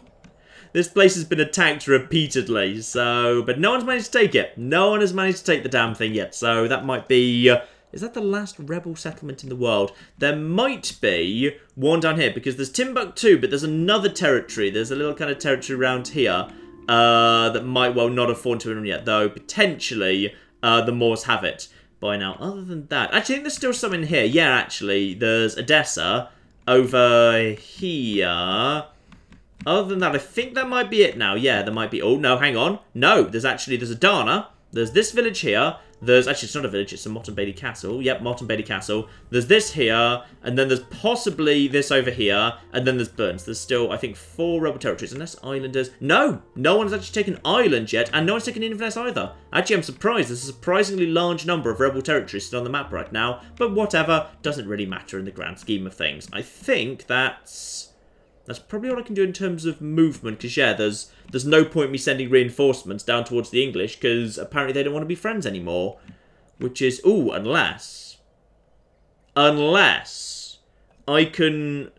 This place has been attacked repeatedly, so... But no one's managed to take it. No one has managed to take the damn thing yet, so that might be... Is that the last rebel settlement in the world? There might be one down here, because there's Timbuktu, but there's another territory. There's a little kind of territory around here that might well not have fallen to anyone yet, though potentially the Moors have it by now. Other than that, actually, I think there's still some in here. Yeah, actually, there's Edessa over here. Other than that, I think that might be it now. Yeah, there might be... Oh, no, hang on. No, there's Adana. There's this village here. There's... Actually, it's not a village. It's a Motte Bailey Castle. Yep, Motte Bailey Castle. There's this here. And then there's possibly this over here. And then there's Burns. There's still, I think, 4 rebel territories. Unless Islanders... No! No one's actually taken Ireland yet. And no one's taken Inverness either. Actually, I'm surprised. There's a surprisingly large number of rebel territories still on the map right now. But whatever. Doesn't really matter in the grand scheme of things. I think that's probably all I can do in terms of movement, because, yeah, there's no point me sending reinforcements down towards the English, because apparently they don't want to be friends anymore. Which is... Ooh, unless I can...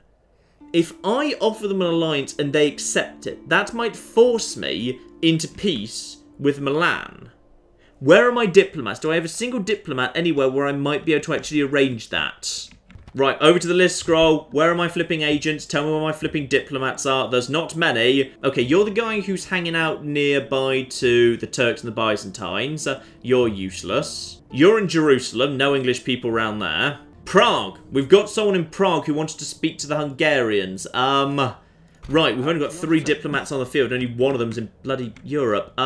If I offer them an alliance and they accept it, that might force me into peace with Milan. Where are my diplomats? Do I have a single diplomat anywhere where I might be able to actually arrange that? Right, over to the list scroll. Where are my flipping agents? Tell me where my flipping diplomats are. There's not many. Okay, you're the guy who's hanging out nearby to the Turks and the Byzantines. You're useless. You're in Jerusalem. No English people around there. Prague. We've got someone in Prague who wants to speak to the Hungarians. Right, we've only got 3 diplomats on the field. Only one of them's in bloody Europe.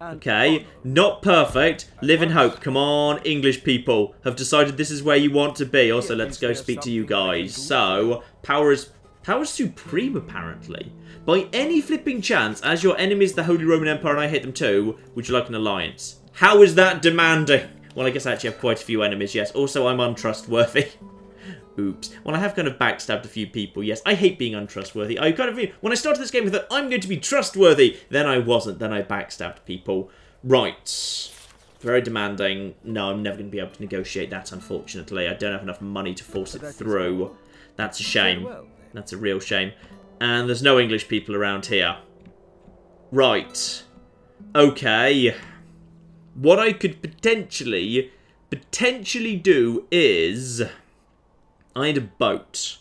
Okay, not perfect. Live in hope. Come on, English people have decided this is where you want to be. Also, let's go speak to you guys. So, power is supreme, apparently. By any flipping chance, as your enemy is the Holy Roman Empire and I hate them too, would you like an alliance? How is that demanding? Well, I guess I actually have quite a few enemies, yes. Also, I'm untrustworthy. Oops. Well, I have kind of backstabbed a few people, yes. I hate being untrustworthy. I kind of... When I started this game, I thought, I'm going to be trustworthy. Then I wasn't. Then I backstabbed people. Right. Very demanding. No, I'm never going to be able to negotiate that, unfortunately. I don't have enough money to force it through. That's a shame. That's a real shame. And there's no English people around here. Right. Okay. What I could potentially do is... I need a boat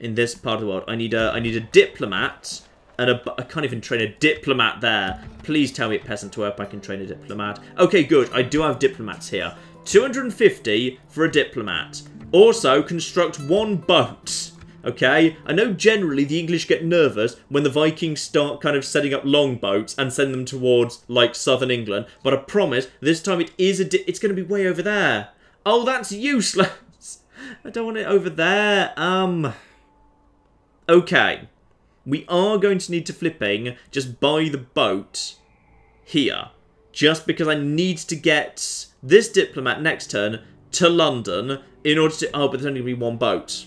in this part of the world. I need a diplomat and I can't even train a diplomat there. Please tell me at Peasant Twerp I can train a diplomat. Okay, good. I do have diplomats here. 250 for a diplomat. Also, construct 1 boat. Okay? I know generally the English get nervous when the Vikings start kind of setting up longboats and send them towards, like, southern England. But I promise, this time it's going to be way over there. Oh, that's useless. I don't want it over there. Okay. We are going to need to flipping just buy the boat here. Just because I need to get this diplomat next turn to London in order to... Oh, but there's only going to be 1 boat.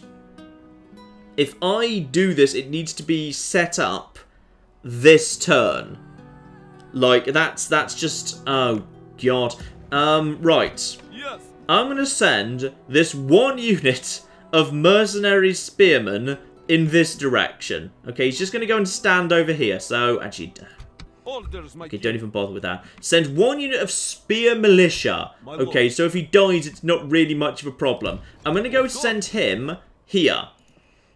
If I do this, it needs to be set up this turn. Like, that's just... Oh, God. Right. I'm going to send this 1 unit of mercenary spearmen in this direction. Okay, he's just going to go and stand over here. So, actually... Okay, don't even bother with that. Send 1 unit of spear militia. Okay, so if he dies, it's not really much of a problem. I'm going to go send him here.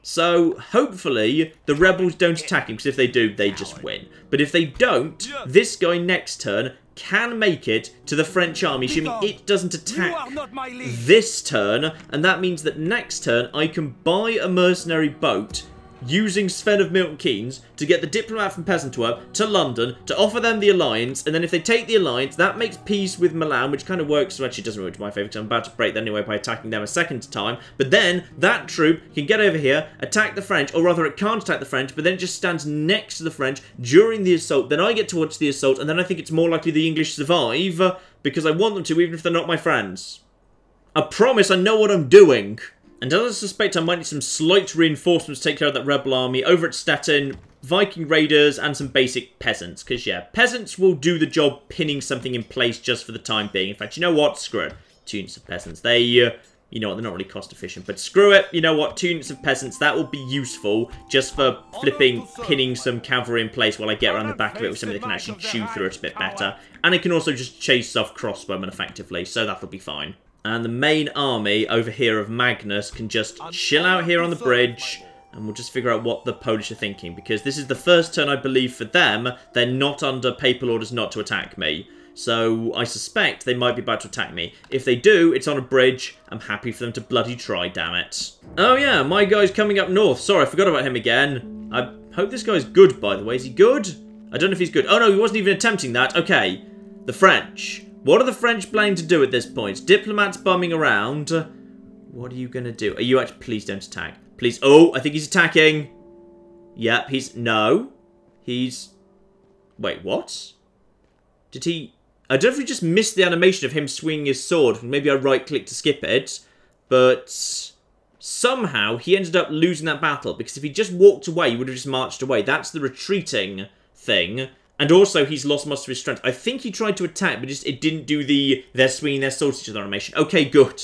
So, hopefully, the rebels don't attack him, because if they do, they just win. But if they don't, this guy next turn can make it to the French army, assuming it doesn't attack this turn, and that means that next turn I can buy a mercenary boat using Sven of Milton Keynes to get the diplomat from Pesantwerp to London to offer them the alliance, and then if they take the alliance, that makes peace with Milan, which kind of works, so actually doesn't work to my favour because I'm about to break them anyway by attacking them a second time, but then that troop can get over here, attack the French, or rather it can't attack the French, but then it just stands next to the French during the assault, then I get to watch the assault, and then I think it's more likely the English survive, because I want them to, even if they're not my friends. I promise I know what I'm doing. And as I suspect I might need some slight reinforcements to take care of that rebel army over at Stettin, Viking raiders, and some basic peasants. Because, yeah, peasants will do the job pinning something in place just for the time being. In fact, you know what? Screw it. 2 units of peasants. They, you know what, they're not really cost efficient. But screw it. You know what? 2 units of peasants, that will be useful just for flipping, pinning some cavalry in place while I get around the back of it with something that can actually chew through it a bit better. And it can also just chase off crossbowmen effectively, so that'll be fine. And the main army over here of Magnus can just chill out here on the bridge. And we'll just figure out what the Polish are thinking. Because this is the first turn, I believe, for them. They're not under papal orders not to attack me. So I suspect they might be about to attack me. If they do, it's on a bridge. I'm happy for them to bloody try, damn it. Oh yeah, my guy's coming up north. Sorry, I forgot about him again. I hope this guy's good, by the way. Is he good? I don't know if he's good. Oh no, he wasn't even attempting that. Okay, the French. What are the French planning to do at this point? Diplomats bumming around. What are you going to do? Are you actually... Please don't attack. Please. Oh, I think he's attacking. Yep, he's... No. He's... Wait, what? Did he... I don't know if he just missed the animation of him swinging his sword. Maybe I right-clicked to skip it. But somehow he ended up losing that battle. Because if he just walked away, he would have just marched away. That's the retreating thing. And also, he's lost most of his strength. I think he tried to attack, but just it didn't do the... They're swinging their swords at each other animation. Okay, good.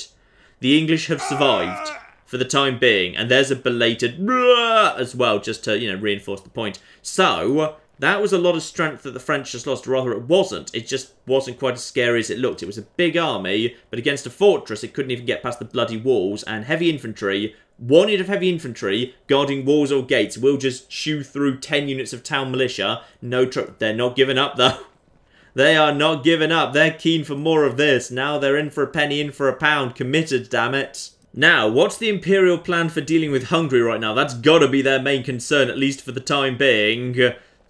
The English have survived for the time being. And there's a belated as well, just to, you know, reinforce the point. So, that was a lot of strength that the French just lost. Or rather, it wasn't. It just wasn't quite as scary as it looked. It was a big army, but against a fortress, it couldn't even get past the bloody walls. And heavy infantry, one unit of heavy infantry guarding walls or gates will just chew through 10 units of town militia. No trouble. They're not giving up, though. They are not giving up. They're keen for more of this. Now they're in for a penny, in for a pound. Committed, damn it. Now, what's the Imperial plan for dealing with Hungary right now? That's got to be their main concern, at least for the time being.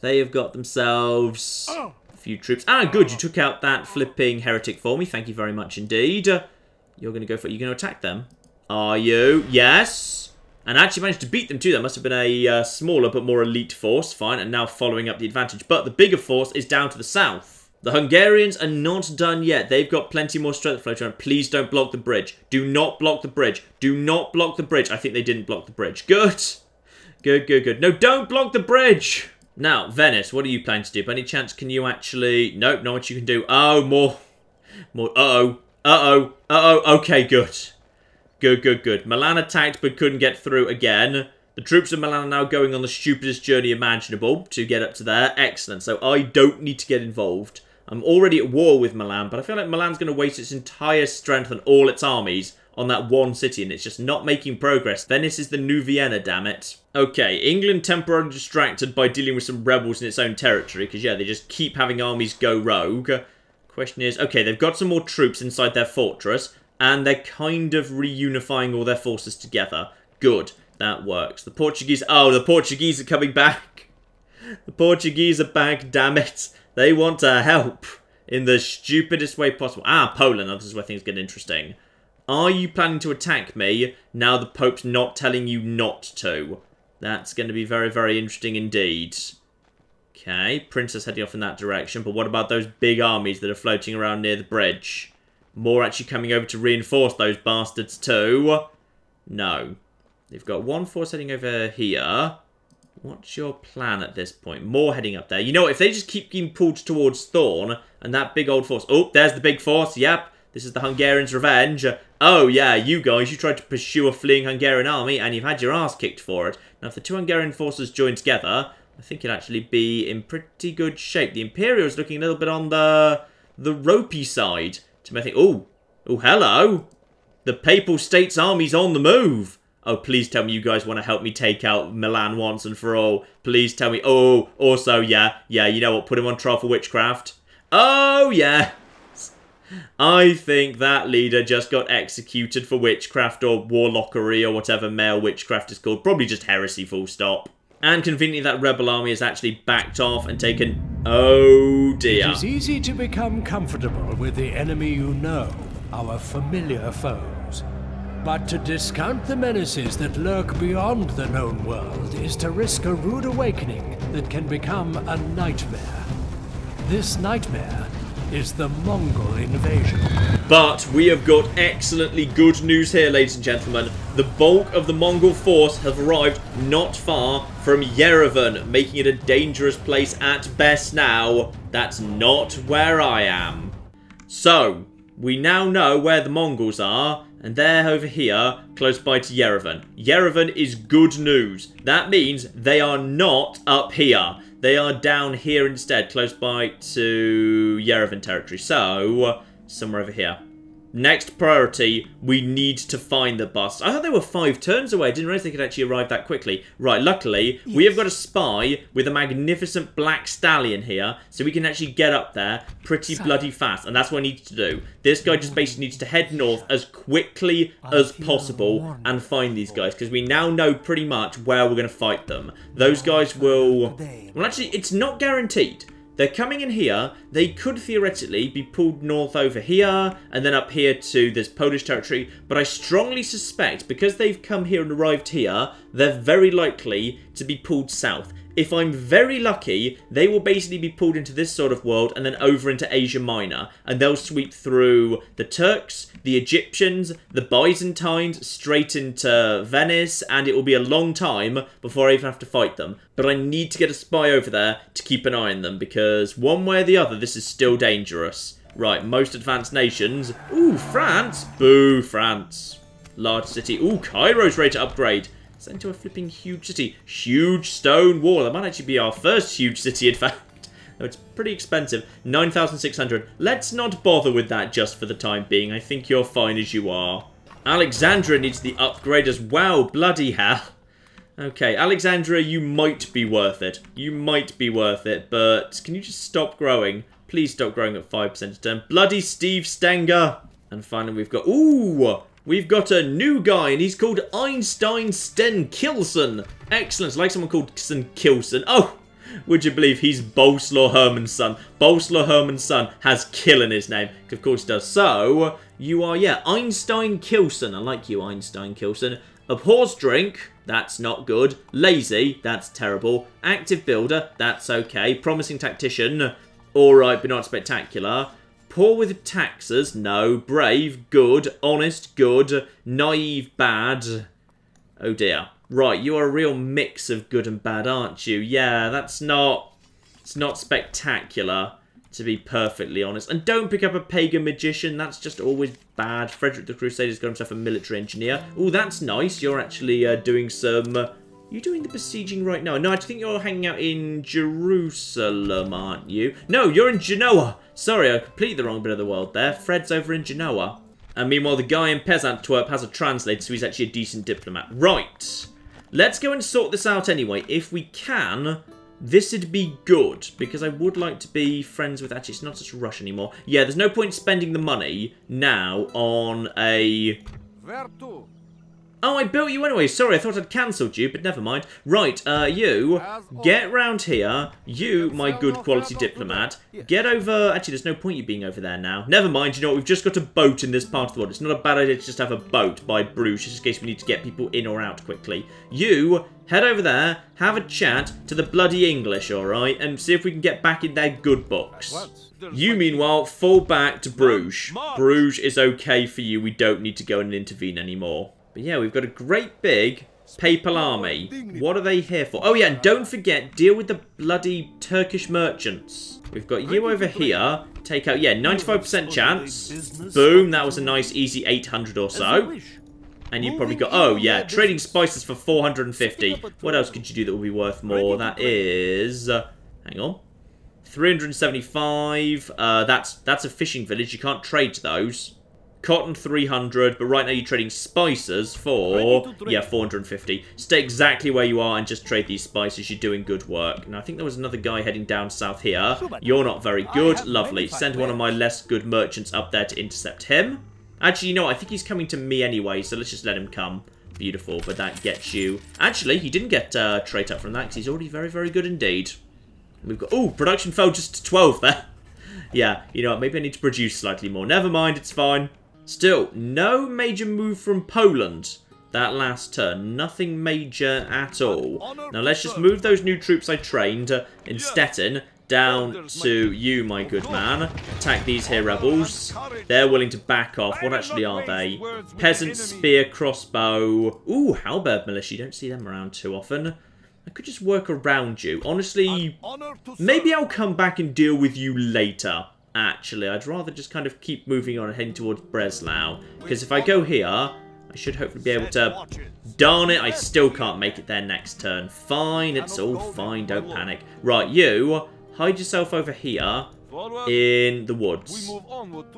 They have got themselves a few troops. Ah, good. You took out that flipping heretic for me. Thank you very much indeed. You're going to go for it. You're going to attack them. Are you? Yes. And actually managed to beat them too. That must have been a smaller but more elite force. Fine. And now following up the advantage. But the bigger force is down to the south. The Hungarians are not done yet. They've got plenty more strength floating around. Please don't block the bridge. Do not block the bridge. Do not block the bridge. I think they didn't block the bridge. Good. Good, good, good. No, don't block the bridge. Now, Venice, what are you planning to do? By any chance, can you actually... Nope, not what you can do. Oh, more. Uh-oh. Uh-oh. Uh-oh. Okay, good. Good, good, good. Milan attacked but couldn't get through again. The troops of Milan are now going on the stupidest journey imaginable to get up to there. Excellent. So I don't need to get involved. I'm already at war with Milan, but I feel like Milan's going to waste its entire strength and all its armies on that one city, and it's just not making progress. Venice is the new Vienna, damn it. Okay, England temporarily distracted by dealing with some rebels in its own territory, because, yeah, they just keep having armies go rogue. Question is, okay, they've got some more troops inside their fortress, and they're kind of reunifying all their forces together. Good, that works. The Portuguese... Oh, the Portuguese are coming back. The Portuguese are back, damn it. They want to help in the stupidest way possible. Ah, Poland. This is where things get interesting. Are you planning to attack me now the Pope's not telling you not to? That's going to be very, very interesting indeed. Okay, Princess heading off in that direction. But what about those big armies that are floating around near the bridge? More actually coming over to reinforce those bastards too? No. They've got one force heading over here. What's your plan at this point? More heading up there. You know what? If they just keep being pulled towards Thorn and that big old force... Oh, there's the big force. Yep. This is the Hungarians' revenge. Oh, yeah, you guys, you tried to pursue a fleeing Hungarian army and you've had your ass kicked for it. Now, if the two Hungarian forces join together, I think it'll actually be in pretty good shape. The Imperial's looking a little bit on the ropey side. To me, I think, oh, hello. The Papal States Army's on the move. Oh, please tell me you guys want to help me take out Milan once and for all. Please tell me. Oh, also, yeah, you know what? Put him on trial for witchcraft. Oh, yeah. I think that leader just got executed for witchcraft or warlockery or whatever male witchcraft is called. Probably just heresy, full stop. And conveniently, that rebel army has actually backed off and taken... Oh, dear. It is easy to become comfortable with the enemy you know, our familiar foes. But to discount the menaces that lurk beyond the known world is to risk a rude awakening that can become a nightmare. This nightmare is the Mongol invasion. But we have got excellently good news here, ladies and gentlemen. The bulk of the Mongol force have arrived not far from Yerevan, making it a dangerous place at best now. That's not where I am. So, we now know where the Mongols are, and they're over here, close by to Yerevan. Yerevan is good news. That means they are not up here. They are down here instead, close by to Yerevan territory. So, somewhere over here. Next priority, we need to find the bus. I thought they were 5 turns away. I didn't realize they could actually arrive that quickly. Right, luckily, we have got a spy with a magnificent black stallion here, so we can actually get up there pretty bloody fast, and that's what I need to do. This guy just basically needs to head north as quickly as possible and find these guys, because we now know pretty much where we're going to fight them. Those guys will... Well, actually, it's not guaranteed. They're coming in here. They could theoretically be pulled north over here and then up here to this Polish territory. But I strongly suspect because they've come here and arrived here, they're very likely to be pulled south. If I'm very lucky, they will basically be pulled into this sort of world and then over into Asia Minor. And they'll sweep through the Turks, the Egyptians, the Byzantines, straight into Venice. And it will be a long time before I even have to fight them. But I need to get a spy over there to keep an eye on them. Because one way or the other, this is still dangerous. Right, most advanced nations. Ooh, France. Boo, France. Large city. Ooh, Cairo's ready to upgrade. Sent to a flipping huge city. Huge stone wall. That might actually be our first huge city, in fact. Though it's pretty expensive. 9,600. Let's not bother with that just for the time being. I think you're fine as you are. Alexandria needs the upgrade as well. Bloody hell. Okay, Alexandria, you might be worth it. You might be worth it, but can you just stop growing? Please stop growing at 5% a turn. Bloody Steve Stenger. And finally we've got... Ooh! We've got a new guy, and he's called Einstein Sten Kilson. Excellent. It's like someone called Sten Kilson. Oh, would you believe he's Boleslaw Herman's son? Boleslaw Herman's son has Kill in his name. Of course he does. So, you are, yeah, Einstein Kilson. I like you, Einstein Kilson. Abhors drink. That's not good. Lazy. That's terrible. Active builder. That's okay. Promising tactician. Alright, but not spectacular. Poor with taxes, no. Brave, good. Honest, good. Naive, bad. Oh dear. Right, you are a real mix of good and bad, aren't you? Yeah, that's not... It's not spectacular, to be perfectly honest. And don't pick up a pagan magician, that's just always bad. Frederick the Crusader's got himself a military engineer. Oh, that's nice. You're actually doing some... You're doing the besieging right now. No, I think you're hanging out in Jerusalem, aren't you? No, you're in Genoa. Sorry, I completely the wrong bit of the world there. Fred's over in Genoa. And meanwhile, the guy in Pesantwerp has a translator, so he's actually a decent diplomat. Right. Let's go and sort this out anyway. If we can, this would be good. Because I would like to be friends with... Actually, it's not such a rush anymore. Yeah, there's no point spending the money now on a... Oh, I built you anyway. Sorry, I thought I'd cancelled you, but never mind. Right, you, get round here. You, my good quality diplomat, get over... Actually, there's no point you being over there now. Never mind, you know what? We've just got a boat in this part of the world. It's not a bad idea to just have a boat by Bruges, just in case we need to get people in or out quickly. You, head over there, have a chat to the bloody English, alright? And see if we can get back in their good books. You, meanwhile, fall back to Bruges. Bruges is okay for you. We don't need to go and intervene anymore. But yeah, we've got a great big papal army. What are they here for? Oh yeah, and don't forget, deal with the bloody Turkish merchants. We've got you over here. Take out, yeah, 95% chance. Boom, that was a nice easy 800 or so. And you've probably got, oh yeah, trading spices for 450. What else could you do that would be worth more? That is, hang on. 375. That's a fishing village. You can't trade those. Cotton 300, but right now you're trading spices for, yeah, 450. Stay exactly where you are and just trade these spices. You're doing good work. Now, I think there was another guy heading down south here. You're not very good. Lovely. Send one of my less good merchants up there to intercept him. Actually, you know what? I think he's coming to me anyway, so let's just let him come. Beautiful, but that gets you... Actually, he didn't get trait up from that because he's already very, very good indeed. We've got... Oh, production fell just to 12 there. Yeah, you know what? Maybe I need to produce slightly more. Never mind, it's fine. Still, no major move from Poland that last turn. Nothing major at all. Now, let's just move those new troops I trained in Stettin down to you, my good man. Attack these here rebels. They're willing to back off. What actually are they? Peasant, spear, crossbow. Ooh, halberd militia. You don't see them around too often. I could just work around you. Honestly, maybe I'll come back and deal with you later. Actually, I'd rather just kind of keep moving on and heading towards Breslau. Because if I go here, I should hopefully be able to... Darn it, I still can't make it there next turn. Fine, it's all fine, don't panic. Right, you, hide yourself over here. in the woods.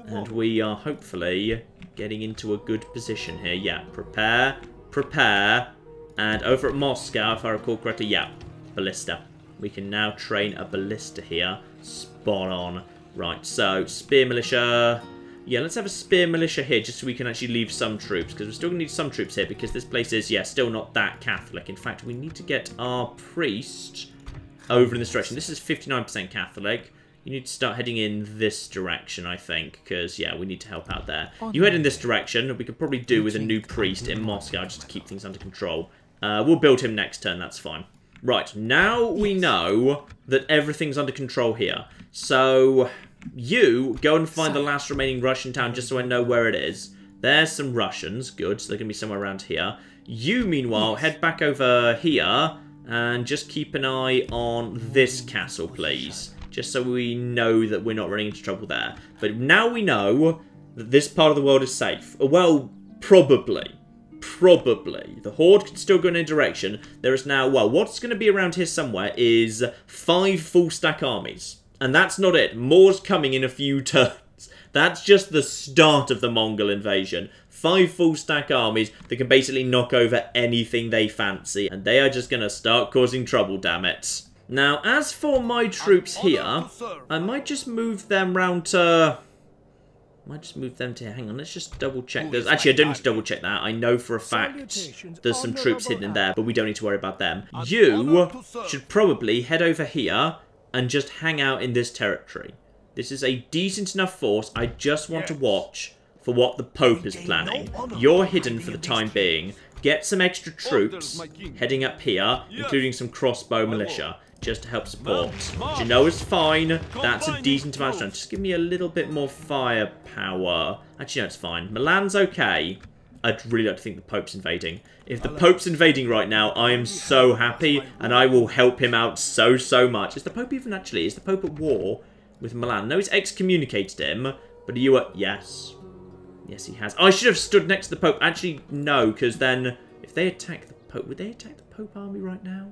And we are hopefully getting into a good position here. Yeah, prepare, prepare. And over at Moscow, if I recall correctly, yeah, ballista. We can now train a ballista here. Spot on. Right, so spear militia. Yeah, let's have a spear militia here just so we can actually leave some troops. Because we're still going to need some troops here because this place is, yeah, still not that Catholic. In fact, we need to get our priest over in this direction. This is 59% Catholic. You need to start heading in this direction, I think. Because, yeah, we need to help out there. You head in this direction. We could probably do with a new priest in Moscow just to keep things under control. We'll build him next turn, that's fine. Right, now we know that everything's under control here. So, you go and find the last remaining Russian town just so I know where it is. There's some Russians, good, so they're going to be somewhere around here. You, meanwhile, head back over here and just keep an eye on this castle, please. Just so we know that we're not running into trouble there. But now we know that this part of the world is safe. Well, probably. Probably. The horde could still go in a direction. There is now, well, what's going to be around here somewhere is 5 full stack armies. And that's not it. More's coming in a few turns. That's just the start of the Mongol invasion. 5 full stack armies that can basically knock over anything they fancy. And they are just going to start causing trouble, damn it. Now, as for my troops here, I might just move them round to... hang on, let's just double check this. Actually, I don't need to double check that. I know for a fact there's some troops hidden in there, but we don't need to worry about them. You should probably head over here and just hang out in this territory. This is a decent enough force. I just want to watch for what the Pope is planning. You're hidden for the time being. Get some extra troops heading up here, including some crossbow militia, just to help support. Genoa's fine. That's a decent amount of strength. Just give me a little bit more firepower. Actually, no, it's fine. Milan's okay. I'd really like to think the Pope's invading. If the Pope's invading right now, I am so happy, and I will help him out so much. Is the Pope even actually? Is the Pope at war with Milan? No, he's excommunicated him, but are you at... Yes. Yes, he has. I should have stood next to the Pope. Actually, no, because then if they attack the Pope... Would they attack the Pope army right now?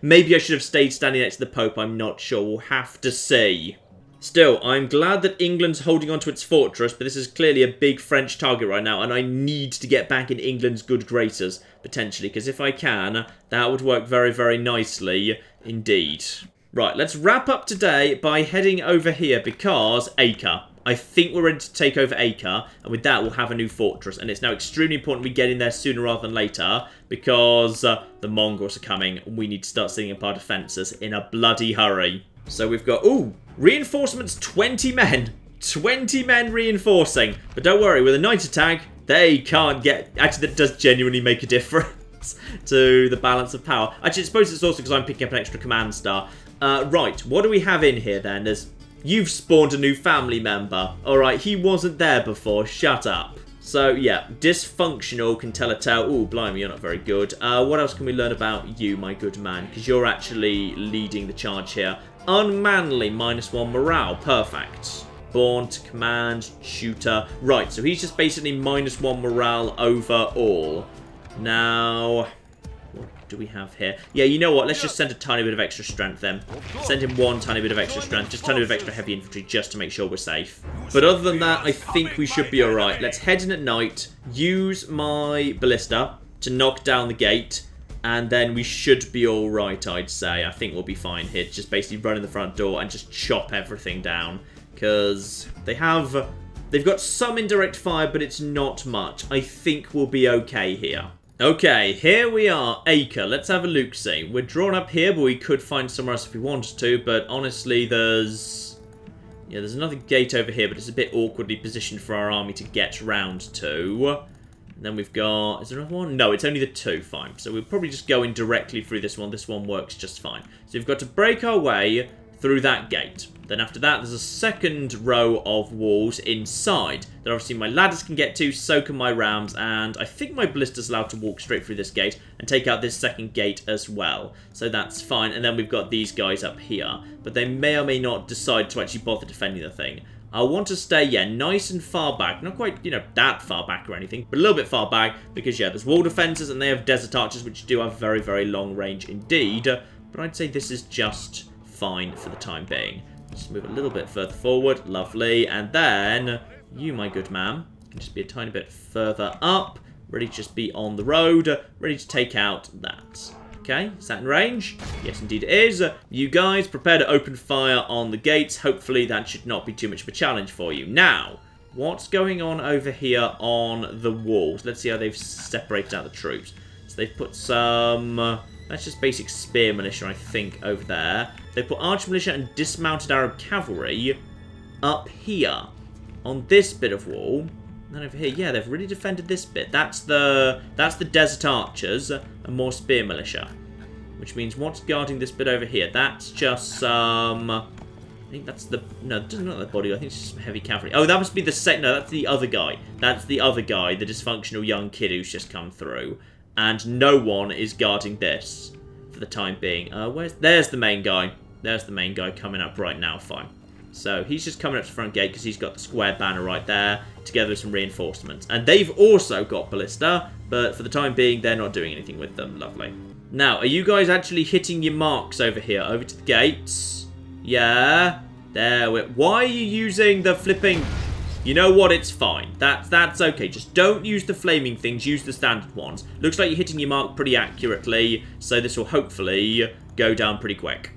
Maybe I should have stayed standing next to the Pope. I'm not sure. We'll have to see. Still, I'm glad that England's holding on to its fortress, but this is clearly a big French target right now, and I need to get back in England's good graces, potentially, because if I can, that would work very nicely indeed. Right, let's wrap up today by heading over here, because Acre. I think we're ready to take over Acre, and with that we'll have a new fortress. And it's now extremely important we get in there sooner rather than later, because the Mongols are coming, and we need to start setting up our defences in a bloody hurry. So we've got, ooh, reinforcements, 20 men. 20 men reinforcing. But don't worry, with a night attack, they can't get... Actually, that does genuinely make a difference to the balance of power. Actually, I suppose it's also because I'm picking up an extra command star. Right, what do we have in here then? There's... You've spawned a new family member. Alright, he wasn't there before. Shut up. So, yeah, dysfunctional can tell a tale. Ooh, blimey, you're not very good. What else can we learn about you, my good man? Because you're actually leading the charge here. Unmanly, -1 morale. Perfect. Born to command, shooter. Right, so he's just basically -1 morale overall. Now... What do we have here? Yeah, you know what? Let's just send a tiny bit of extra strength then. Send him 1 tiny bit of extra strength. Just a tiny bit of extra heavy infantry just to make sure we're safe. But other than that, I think we should be alright. Let's head in at night. Use my ballista to knock down the gate. And then we should be alright, I'd say. I think we'll be fine here. Just basically run in the front door and just chop everything down. Because they've got some indirect fire, but it's not much. I think we'll be okay here. Okay, here we are, Acre. Let's have a look-see. We're drawn up here, but we could find somewhere else if we wanted to. But honestly, there's another gate over here, but it's a bit awkwardly positioned for our army to get round to. And then we've got... Is there another one? No, it's only the 2. Fine. So we'll probably just go in directly through this one. This one works just fine. So we've got to break our way through that gate. Then after that, there's a second row of walls inside that obviously my ladders can get to, so can my rams, and I think my ballista's allowed to walk straight through this gate and take out this second gate as well. So that's fine. And then we've got these guys up here, but they may or may not decide to actually bother defending the thing. I want to stay, yeah, nice and far back. Not quite, you know, that far back or anything, but a little bit far back because, yeah, there's wall defences and they have desert archers, which do have very long range indeed. But I'd say this is just fine for the time being. Just move a little bit further forward. Lovely. And then you, my good man, can just be a tiny bit further up. Ready to just be on the road. Ready to take out that. Okay, is that in range? Yes, indeed it is. You guys, prepare to open fire on the gates. Hopefully that should not be too much of a challenge for you. Now, what's going on over here on the walls? Let's see how they've separated out the troops. So they've put some... that's just basic spear militia, I think, over there. They put archer militia and dismounted Arab cavalry up here on this bit of wall. And then over here, yeah, they've really defended this bit. That's the desert archers and more spear militia. Which means what's guarding this bit over here? That's just some... I think that's the... no, it doesn't look like the body. I think it's just some heavy cavalry. Oh, that must be the no, that's the other guy. That's the other guy, the dysfunctional young kid who's just come through. And no one is guarding this for the time being. There's the main guy. There's the main guy coming up right now. Fine. So he's just coming up to the front gate because he's got the square banner right there, together with some reinforcements. And they've also got ballista, but for the time being, they're not doing anything with them. Lovely. Now, are you guys actually hitting your marks over here? Over to the gates? Yeah. There. Why are you using the flipping... You know what? It's fine. That's okay. Just don't use the flaming things. Use the standard ones. Looks like you're hitting your mark pretty accurately, so this will hopefully go down pretty quick.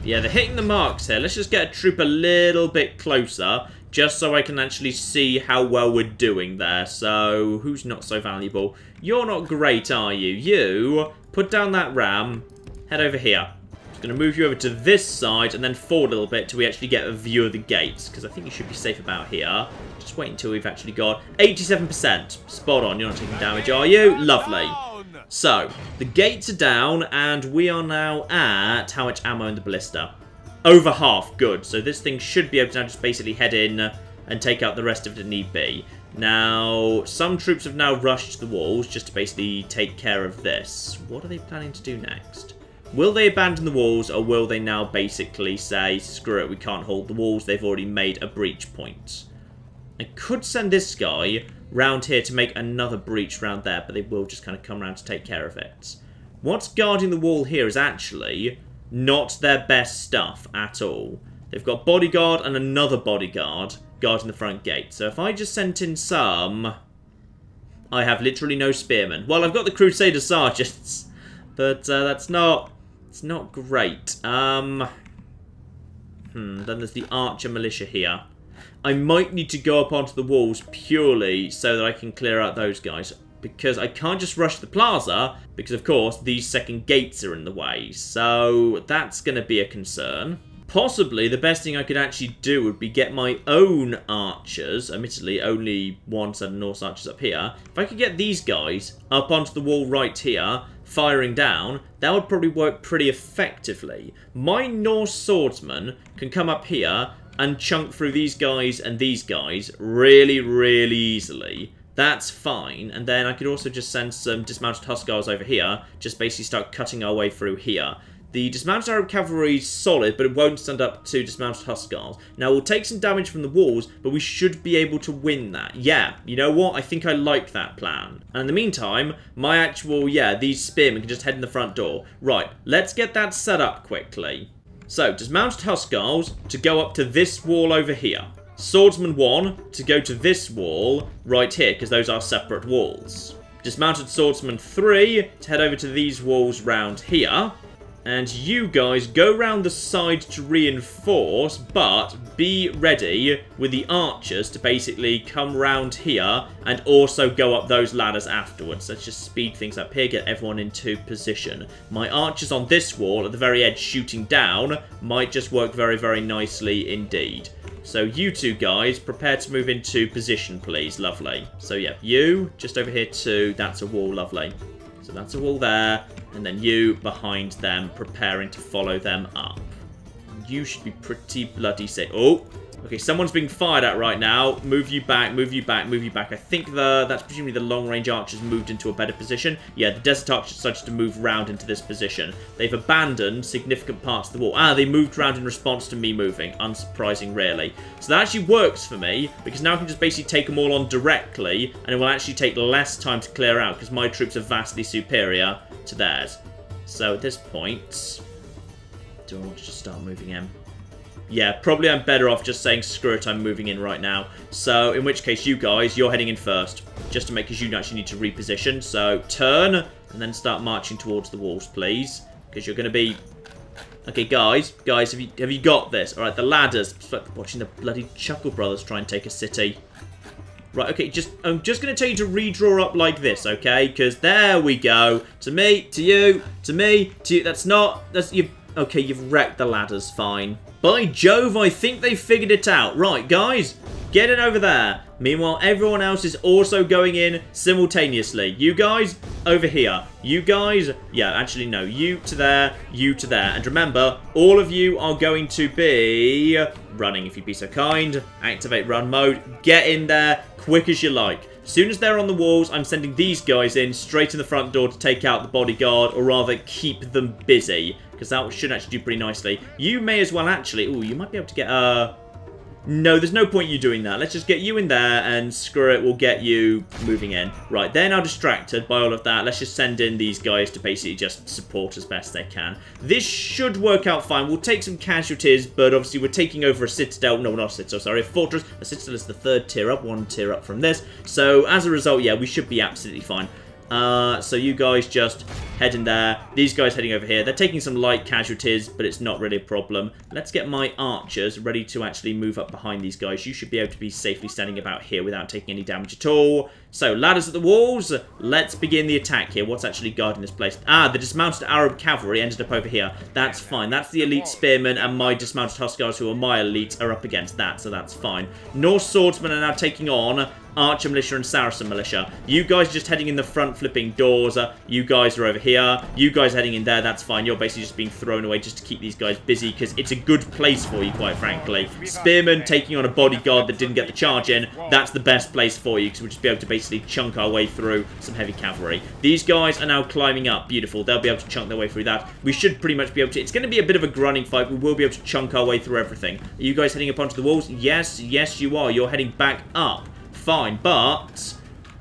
Yeah, they're hitting the marks here. Let's just get a troop a little bit closer, just so I can actually see how well we're doing there. So, who's not so valuable? You're not great, are you? You, put down that ram, head over here. Just going to move you over to this side, and then forward a little bit till we actually get a view of the gates, because I think you should be safe about here. Just wait until we've actually got 87%. Spot on, you're not taking damage, are you? Lovely. So, the gates are down, and we are now at how much ammo in the ballista? Over half, good. So this thing should be able to now just basically head in and take out the rest of it if need be. Now, some troops have now rushed to the walls just to basically take care of this. What are they planning to do next? Will they abandon the walls, or will they now basically say, screw it, we can't hold the walls, they've already made a breach point? I could send this guy round here to make another breach round there, but they will just kind of come around to take care of it. What's guarding the wall here is actually not their best stuff at all. They've got bodyguard and another bodyguard guarding the front gate. So if I just sent in some... I have literally no spearmen. Well, I've got the Crusader Sergeants, but that's not... it's not great. Then there's the Archer Militia here. I might need to go up onto the walls purely so that I can clear out those guys. Because I can't just rush the plaza, because of course these second gates are in the way. So that's going to be a concern. Possibly the best thing I could actually do would be get my own archers. Admittedly, only one set of Norse archers up here. If I could get these guys up onto the wall right here, firing down, that would probably work pretty effectively. My Norse swordsman can come up here and chunk through these guys and these guys really, really easily. That's fine. And then I could also just send some dismounted Hussars over here, just basically start cutting our way through here. The dismounted Arab cavalry is solid, but it won't stand up to dismounted Hussars. Now, we'll take some damage from the walls, but we should be able to win that. Yeah, you know what? I think I like that plan. And in the meantime, my actual, these spearmen can just head in the front door. Right, let's get that set up quickly. So, dismounted Hussars to go up to this wall over here. Swordsman 1 to go to this wall right here, because those are separate walls. Dismounted Swordsman 3 to head over to these walls round here. And you guys go round the side to reinforce, but be ready with the archers to basically come round here and also go up those ladders afterwards. Let's just speed things up here, get everyone into position. My archers on this wall at the very edge shooting down might just work very, very nicely indeed. So you two guys, prepare to move into position, please. Lovely. So yeah, you just over here too. That's a wall, lovely. So that's a wall there, and then you behind them, preparing to follow them up. You should be pretty bloody safe. Oh, okay, someone's being fired at right now. Move you back, move you back, move you back. I think that's presumably the long-range archers moved into a better position. Yeah, the desert archers decided to move round into this position. They've abandoned significant parts of the wall. Ah, they moved round in response to me moving. Unsurprising, really. So that actually works for me, because now I can just basically take them all on directly, and it will actually take less time to clear out, because my troops are vastly superior to theirs. So at this point, do I want to just start moving in? Yeah, probably I'm better off just saying, screw it, I'm moving in right now. So, in which case, you guys, you're heading in first. Just to make, because you actually need to reposition. So, turn, and then start marching towards the walls, please. Because you're going to be... Okay, guys, have you got this? Alright, the ladders. Watching the bloody Chuckle Brothers try and take a city. Right, okay, I'm just going to tell you to redraw up like this, okay? Because there we go. To me, to you, to me, to you. Okay, you've wrecked the ladders, fine. By Jove, I think they figured it out. Right, guys, get it over there. Meanwhile, everyone else is also going in simultaneously. You guys, over here. You guys, yeah, actually, no. You to there, you to there. And remember, all of you are going to be running, if you'd be so kind. Activate run mode. Get in there, quick as you like. As soon as they're on the walls, I'm sending these guys in straight in the front door to take out the bodyguard, or rather, keep them busy. Because that should actually do pretty nicely. You may as well actually... Ooh, you might be able to get... No, there's no point you doing that. Let's just get you in there and screw it, we'll get you moving in. Right, they're now distracted by all of that. Let's just send in these guys to basically just support as best they can. This should work out fine. We'll take some casualties, but obviously we're taking over a citadel. No, not a citadel, sorry, a fortress. A citadel is the third tier up, one tier up from this. So as a result, yeah, we should be absolutely fine. So you guys just head in there. These guys heading over here. They're taking some light casualties, but it's not really a problem. Let's get my archers ready to actually move up behind these guys. You should be able to be safely standing about here without taking any damage at all. So, ladders at the walls. Let's begin the attack here. What's actually guarding this place? Ah, the dismounted Arab cavalry ended up over here. That's fine. That's the elite spearmen, and my dismounted Huskars, who are my elite, are up against that, so that's fine. Norse swordsmen are now taking on Archer Militia and Saracen Militia. You guys just heading in the front, flipping doors. You guys are over here. You guys heading in there. That's fine. You're basically just being thrown away just to keep these guys busy, because it's a good place for you, quite frankly. Spearmen taking on a bodyguard that didn't get the charge in. That's the best place for you, because we'll just be able to basically chunk our way through some heavy cavalry. These guys are now climbing up. Beautiful. They'll be able to chunk their way through that. We should pretty much be able to... It's going to be a bit of a grunting fight. We will be able to chunk our way through everything. Are you guys heading up onto the walls? Yes. Yes, you are. You're heading back up. Fine, but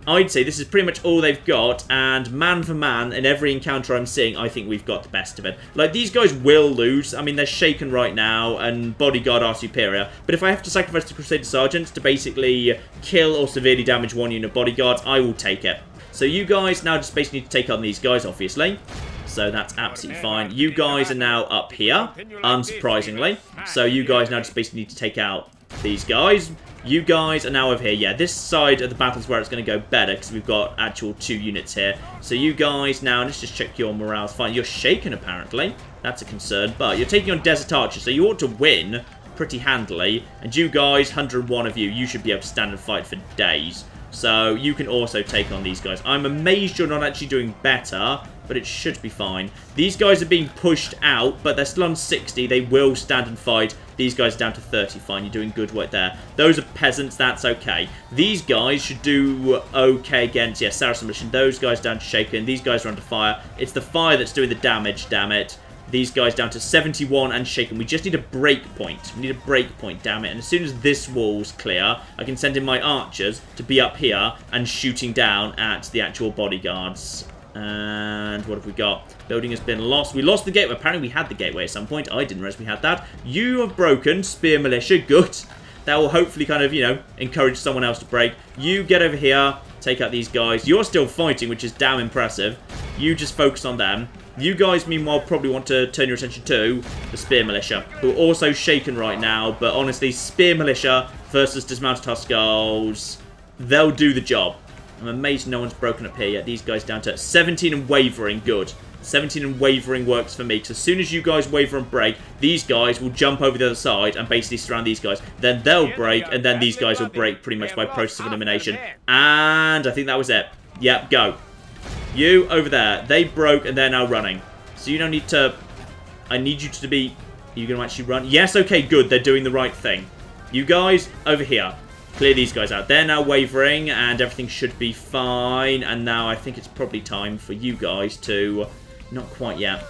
I'd say this is pretty much all they've got, and man for man, in every encounter I'm seeing, I think we've got the best of it. Like, these guys will lose. I mean, they're shaken right now, and bodyguard are superior. But if I have to sacrifice the Crusader Sergeants to basically kill or severely damage one unit of bodyguards, I will take it. So you guys now just basically need to take on these guys, obviously. So that's absolutely fine. You guys are now up here, unsurprisingly. So you guys now just basically need to take out these guys. You guys are now over here. Yeah, this side of the battle is where it's going to go better, because we've got actual 2 units here. So you guys now, let's just check your morale. Fine, you're shaken apparently. That's a concern, but you're taking on Desert Archers, so you ought to win pretty handily. And you guys, 101 of you, you should be able to stand and fight for days. So you can also take on these guys. I'm amazed you're not actually doing better, but it should be fine. These guys are being pushed out, but they're still on 60. They will stand and fight. These guys are down to 30. Fine, you're doing good work there. Those are peasants. That's okay. These guys should do okay against, yeah, Saracen Mission. Those guys down to shaken. These guys are under fire. It's the fire that's doing the damage, damn it. These guys down to 71 and shaken. We just need a break point. We need a break point, damn it. And as soon as this wall's clear, I can send in my archers to be up here and shooting down at the actual bodyguards. And what have we got? Building has been lost. We lost the gateway. Apparently we had the gateway at some point. I didn't realize we had that. You have broken. Spear Militia. Good. That will hopefully kind of, you know, encourage someone else to break. You get over here. Take out these guys. You're still fighting, which is damn impressive. You just focus on them. You guys, meanwhile, probably want to turn your attention to the Spear Militia, who are also shaken right now. But honestly, Spear Militia versus Dismounted Huskars, they'll do the job. I'm amazed no one's broken up here yet. These guys down to 17 and wavering. Good. 17 and wavering works for me. Because as soon as you guys waver and break, these guys will jump over the other side and basically surround these guys. Then they'll break, and then these guys will break pretty much by process of elimination. And I think that was it. Yep, go. You over there. They broke, and they're now running. So you don't need to... I need you to be... Are you going to actually run? Yes, okay, good. They're doing the right thing. You guys, over here. Clear these guys out. They're now wavering, and everything should be fine. And now I think it's probably time for you guys to... Not quite yet.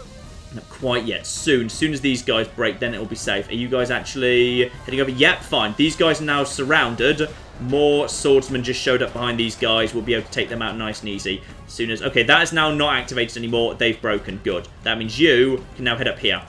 Not quite yet. Soon. As soon as these guys break, then it'll be safe. Are you guys actually heading over? Yep, fine. These guys are now surrounded. More swordsmen just showed up behind these guys. We'll be able to take them out nice and easy. As soon as... Okay, that is now not activated anymore. They've broken. Good. That means you can now head up here.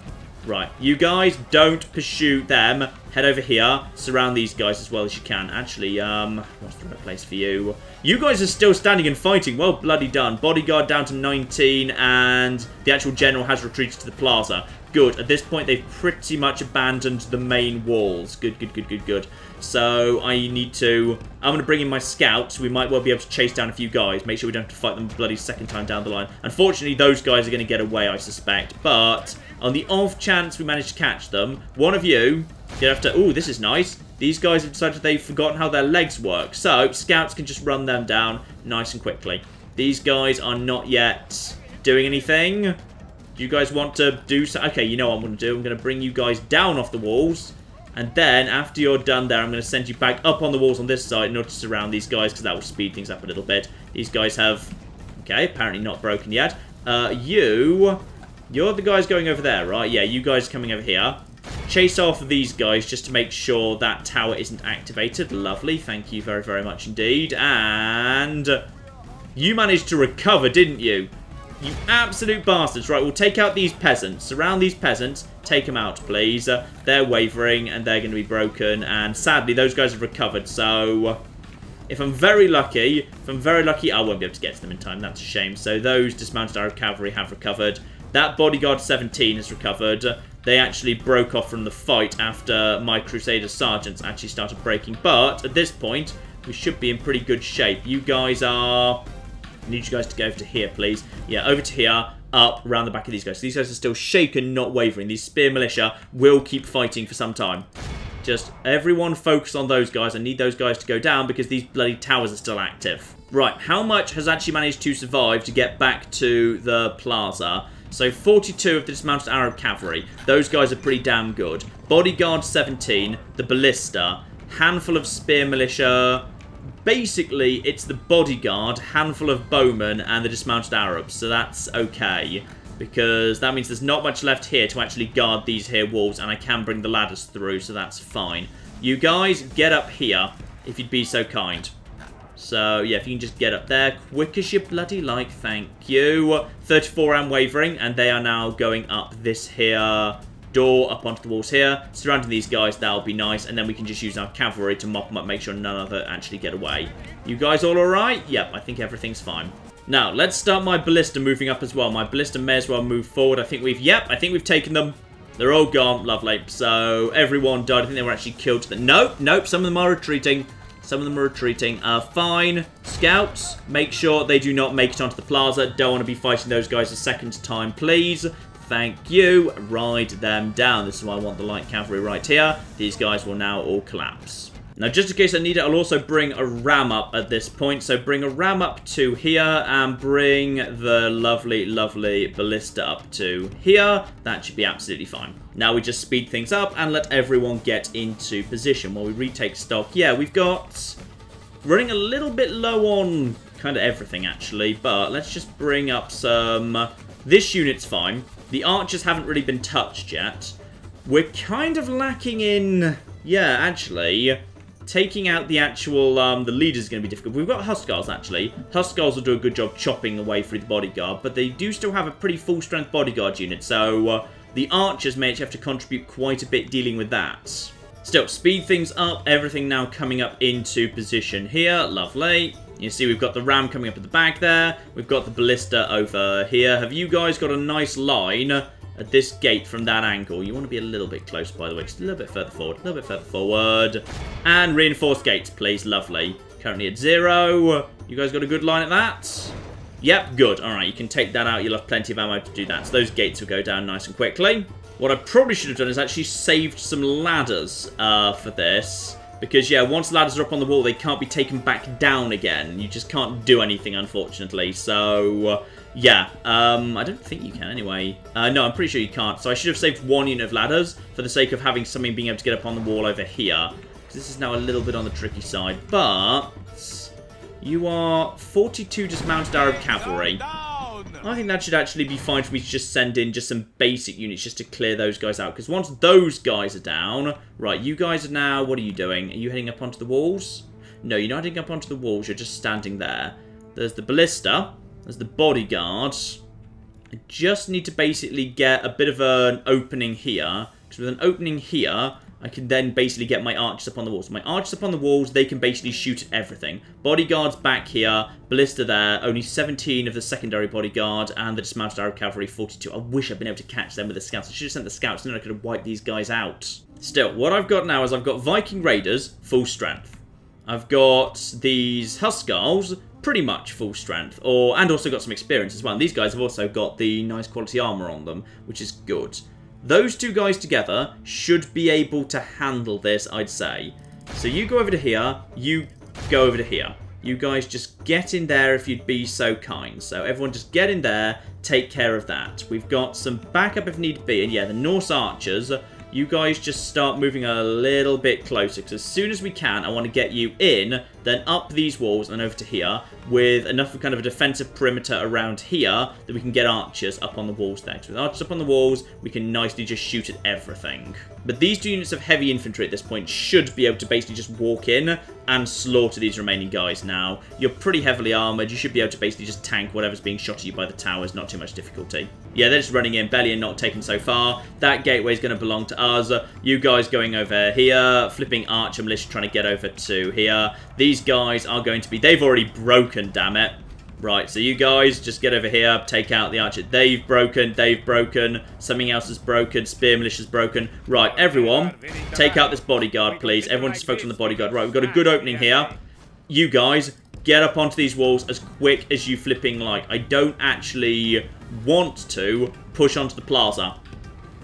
Right, you guys don't pursue them. Head over here. Surround these guys as well as you can. Actually, what's the right place for you? You guys are still standing and fighting. Well bloody done. Bodyguard down to 19, and the actual general has retreated to the plaza. Good. At this point, they've pretty much abandoned the main walls. Good, good, good, good, good. So, I need to... I'm going to bring in my scouts. We might well be able to chase down a few guys. Make sure we don't have to fight them bloody second time down the line. Unfortunately, those guys are going to get away, I suspect. But, on the off chance we manage to catch them, one of you... You have to... Ooh, this is nice. These guys have decided they've forgotten how their legs work. So, scouts can just run them down nice and quickly. These guys are not yet doing anything. Do you guys want to do so? Okay, you know what I'm going to do. I'm going to bring you guys down off the walls. And then, after you're done there, I'm going to send you back up on the walls on this side in order to surround these guys, because that will speed things up a little bit. These guys have... Okay, apparently not broken yet. You're the guys going over there, right? Yeah, you guys coming over here. Chase off these guys just to make sure that tower isn't activated. Lovely. Thank you very, very much indeed. And you managed to recover, didn't you? You absolute bastards. Right, we'll take out these peasants. Surround these peasants. Take them out, please. They're wavering and they're going to be broken. And sadly, those guys have recovered. So, if I'm very lucky, I won't be able to get to them in time. That's a shame. So, those dismounted Arab cavalry have recovered. That bodyguard 17 has recovered. They actually broke off from the fight after my Crusader sergeants actually started breaking. But, at this point, we should be in pretty good shape. You guys are... I need you guys to go over to here, please. Yeah, over to here, up, around the back of these guys. So these guys are still shaken, not wavering. These spear militia will keep fighting for some time. Just everyone focus on those guys. I need those guys to go down because these bloody towers are still active. Right, how much has actually managed to survive to get back to the plaza? So 42 of the dismounted Arab cavalry. Those guys are pretty damn good. Bodyguard 17, the ballista, handful of spear militia. Basically, it's the bodyguard, handful of bowmen, and the dismounted Arabs. So that's okay, because that means there's not much left here to actually guard these here walls, and I can bring the ladders through, so that's fine. You guys, get up here, if you'd be so kind. So, yeah, if you can just get up there, quick as you bloody like, thank you. 34 am wavering, and they are now going up this here door up onto the walls here, surrounding these guys. That'll be nice, and then we can just use our cavalry to mop them up, make sure none of them actually get away. You guys all alright? Yep, I think everything's fine. Now, let's start my ballista moving up as well. My ballista may as well move forward. I think we've taken them. They're all gone. Lovely. So, everyone died. I think they were actually killed. Nope, nope, some of them are retreating. Some of them are retreating. Fine. Scouts, make sure they do not make it onto the plaza. Don't want to be fighting those guys a second time, please. Thank you. Ride them down. This is why I want the light cavalry right here. These guys will now all collapse. Now, just in case I need it, I'll also bring a ram up at this point. So bring a ram up to here and bring the lovely, lovely ballista up to here. That should be absolutely fine. Now we just speed things up and let everyone get into position while we retake stock. Yeah, we've got... running a little bit low on kind of everything, actually. But let's just bring up some... This unit's fine. The archers haven't really been touched yet. We're kind of lacking in... Yeah, actually, taking out the actual... the leaders is going to be difficult. We've got Huskarls, actually. Huskarls will do a good job chopping away through the bodyguard, but they do still have a pretty full-strength bodyguard unit, so the archers may actually have to contribute quite a bit dealing with that. Still, speed things up. Everything now coming up into position here. Lovely. You see we've got the ram coming up at the back there. We've got the ballista over here. Have you guys got a nice line at this gate from that angle? You want to be a little bit close, by the way. Just a little bit further forward. A little bit further forward. And reinforced gates, please. Lovely. Currently at 0. You guys got a good line at that? Yep, good. Alright, you can take that out. You'll have plenty of ammo to do that. So those gates will go down nice and quickly. What I probably should have done is actually saved some ladders for this. Because, yeah, once ladders are up on the wall, they can't be taken back down again. You just can't do anything, unfortunately. So, yeah. I don't think you can, anyway. No, I'm pretty sure you can't. So I should have saved one unit of ladders for the sake of having something being able to get up on the wall over here. Because this is now a little bit on the tricky side. But you are 42 dismounted Arab cavalry. I think that should actually be fine for me to just send in just some basic units just to clear those guys out. Because once those guys are down... Right, you guys are now... What are you doing? Are you heading up onto the walls? No, you're not heading up onto the walls. You're just standing there. There's the ballista. There's the bodyguard. I just need to basically get a bit of an opening here. Because with an opening here, I can then basically get my archers up on the walls. My archers up on the walls, they can basically shoot at everything. Bodyguards back here, ballista there, only 17 of the secondary bodyguard, and the dismounted Arab cavalry, 42. I wish I'd been able to catch them with the scouts. I should have sent the scouts, and then I could have wiped these guys out. Still, what I've got now is I've got Viking Raiders, full strength. I've got these Huskarls, pretty much full strength, and also got some experience as well. And these guys have also got the nice quality armor on them, which is good. Those two guys together should be able to handle this, I'd say. So you go over to here, you go over to here. You guys just get in there if you'd be so kind. So everyone just get in there, take care of that. We've got some backup if need be. And yeah, the Norse archers, you guys just start moving a little bit closer. Because as soon as we can, I want to get you in, then up these walls and over to here. With enough of kind of a defensive perimeter around here that we can get archers up on the walls there. So with archers up on the walls, we can nicely just shoot at everything. But these two units of heavy infantry at this point should be able to basically just walk in and slaughter these remaining guys now. You're pretty heavily armoured. You should be able to basically just tank whatever's being shot at you by the towers. Not too much difficulty. Yeah, they're just running in. Belly and not taken so far. That gateway is going to belong to us. You guys going over here. Flipping archer militia trying to get over to here. These guys are going to be... They've already broken, damn it. Right, so you guys just get over here, take out the archer. They've broken, something else is broken, spear militia's broken. Right, everyone, take out this bodyguard, please. Everyone just focus on the bodyguard. Right, we've got a good opening here. You guys, get up onto these walls as quick as you flipping like. I don't actually want to push onto the plaza.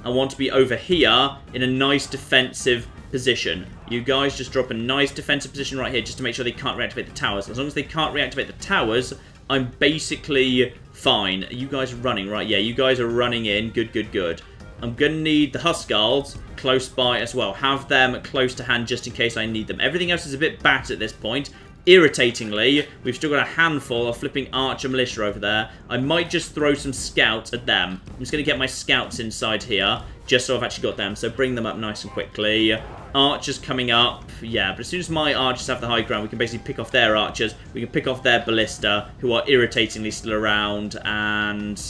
I want to be over here in a nice defensive position. You guys just drop a nice defensive position right here just to make sure they can't reactivate the towers. As long as they can't reactivate the towers, I'm basically fine. Are you guys running? Right, yeah, you guys are running in. Good, good, good. I'm going to need the Huskarls close by as well. Have them close to hand just in case I need them. Everything else is a bit battered at this point. Irritatingly, we've still got a handful of flipping archer militia over there. I might just throw some scouts at them. I'm just going to get my scouts inside here, just so I've actually got them. So bring them up nice and quickly. Archers coming up. Yeah, but as soon as my archers have the high ground, we can basically pick off their archers. We can pick off their ballista, who are irritatingly still around. And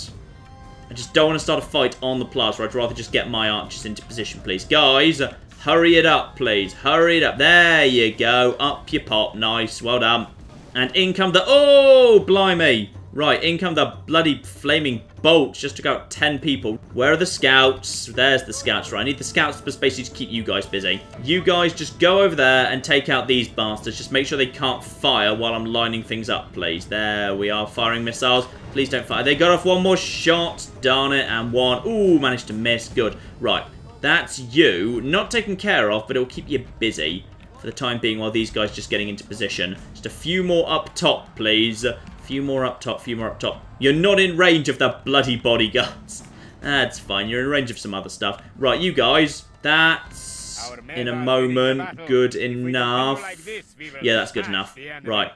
I just don't want to start a fight on the plaza. I'd rather just get my archers into position, please. Guys, hurry it up, please. Hurry it up. There you go. Up you pop. Nice. Well done. And in come the... Oh, blimey. Right, in come the bloody flaming bolts. Just took out 10 people. Where are the scouts? There's the scouts. Right, I need the scouts basically to keep you guys busy. You guys just go over there and take out these bastards. Just make sure they can't fire while I'm lining things up, please. There we are, firing missiles. Please don't fire. They got off one more shot. Darn it. And one. Ooh, managed to miss. Good. Right. That's you. Not taken care of, but it'll keep you busy for the time being while these guys just getting into position. Just a few more up top, please. A few more up top, few more up top. You're not in range of the bloody bodyguards. That's fine. You're in range of some other stuff. Right, you guys. That's in a moment. Good enough. Yeah, that's good enough. Right.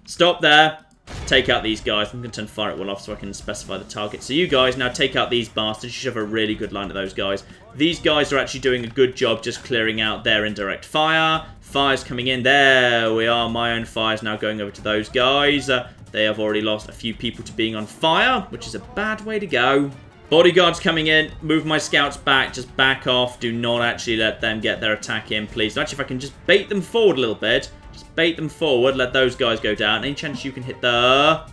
Stop there. Take out these guys. I'm going to turn fire at will off so I can specify the target. So you guys now take out these bastards. You should have a really good line of those guys. These guys are actually doing a good job just clearing out their indirect fire. Fire's coming in. There we are. My own fire's now going over to those guys. They have already lost a few people to being on fire, which is a bad way to go. Bodyguards coming in. Move my scouts back. Just back off. Do not actually let them get their attack in, please. Actually, if I can just bait them forward a little bit. Just bait them forward. Let those guys go down. Any chance you can hit the...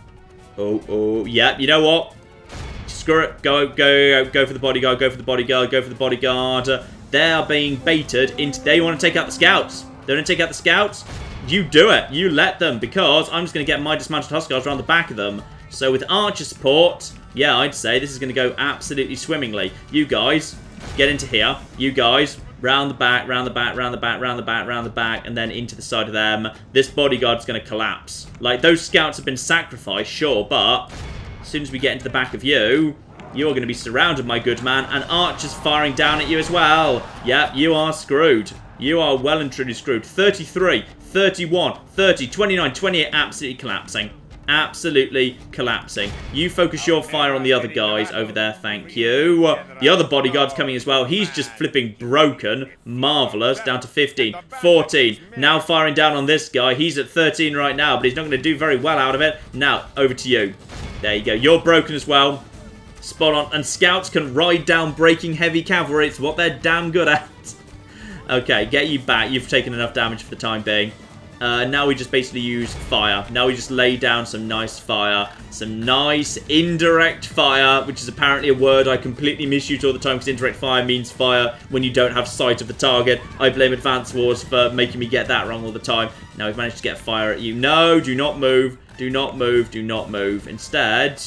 Oh, yeah. You know what? Screw it. Go for the bodyguard. Go for the bodyguard. Go for the bodyguard. They are being baited into... They want to take out the scouts. They want to take out the scouts. You do it. You let them, because I'm just going to get my dismounted Huskarls around the back of them. So with archer support, yeah, I'd say this is going to go absolutely swimmingly. You guys, get into here. You guys, round the back, round the back, round the back, round the back, round the back, and then into the side of them. This bodyguard's going to collapse. Like, those scouts have been sacrificed, sure, but as soon as we get into the back of you, you're going to be surrounded, my good man, and archers firing down at you as well. Yep, you are screwed. You are well and truly screwed. 33, 31, 30, 29, 28, absolutely collapsing. Absolutely collapsing. You focus your fire on the other guys over there, thank you. The other bodyguard's coming as well. He's just flipping broken. Marvellous. Down to 15, 14. Now firing down on this guy. He's at 13 right now, but he's not going to do very well out of it. Now, over to you. There you go. You're broken as well. Spot on. And scouts can ride down breaking heavy cavalry. It's what they're damn good at. Okay, get you back. You've taken enough damage for the time being. Now we just basically use fire. Now we just lay down some nice fire. Some nice indirect fire, which is apparently a word I completely misuse all the time because indirect fire means fire when you don't have sight of the target. I blame Advance Wars for making me get that wrong all the time. Now we've managed to get fire at you. No, do not move. Do not move. Do not move. Instead,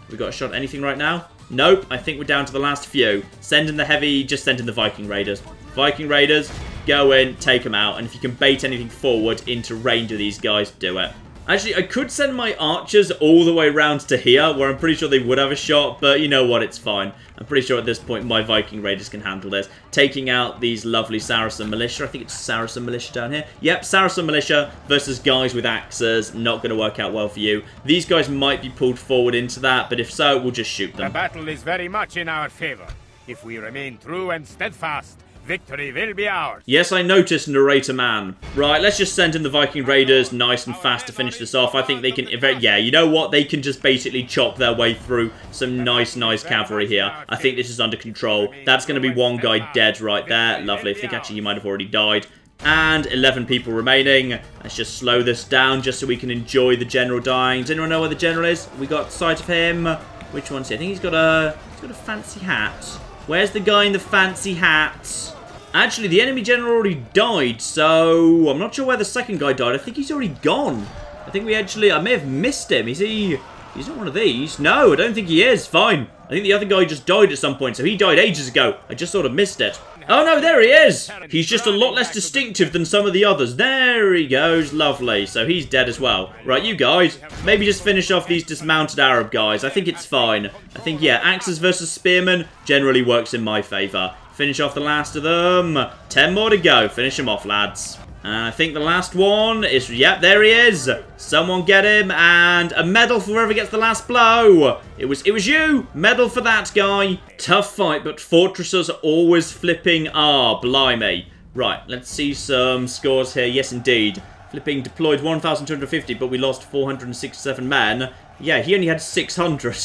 we got a shot at anything right now? Nope. I think we're down to the last few. Send in the heavy. Just send in the Viking Raiders. Viking Raiders, go in, take them out. And if you can bait anything forward into range of these guys, do it. Actually, I could send my archers all the way around to here, where I'm pretty sure they would have a shot, but you know what, it's fine. I'm pretty sure at this point my Viking Raiders can handle this. Taking out these lovely Saracen militia. I think it's Saracen militia down here. Yep, Saracen militia versus guys with axes. Not going to work out well for you. These guys might be pulled forward into that, but if so, we'll just shoot them. The battle is very much in our favor. If we remain true and steadfast, victory will be ours. Yes, I noticed, narrator man. Right, let's just send in the Viking Raiders nice and fast to finish this off. I think they can... Yeah, you know what? They can just basically chop their way through some nice cavalry here. I think this is under control. That's going to be one guy dead right there. Lovely. I think actually he might have already died. And 11 people remaining. Let's just slow this down just so we can enjoy the general dying. Does anyone know where the general is? We got sight of him. Which one's he? I think he's got a fancy hat. Where's the guy in the fancy hat? Actually, the enemy general already died, so I'm not sure where the second guy died. I think he's already gone. I think I may have missed him. Is he... He's not one of these. No, I don't think he is. Fine. I think the other guy just died at some point, so he died ages ago. I just sort of missed it. Oh, no, there he is. He's just a lot less distinctive than some of the others. There he goes. Lovely. So he's dead as well. Right, you guys, maybe just finish off these dismounted Arab guys. I think it's fine. I think, yeah, axes versus spearmen generally works in my favour. Finish off the last of them. 10 more to go. Finish them off, lads. And I think the last one is... Yep, there he is. Someone get him. And a medal for whoever gets the last blow. It was you. Medal for that guy. Tough fight, but fortresses are always flipping blimey. Right, let's see some scores here. Yes, indeed. Flipping deployed 1,250, but we lost 467 men. Yeah, he only had 600.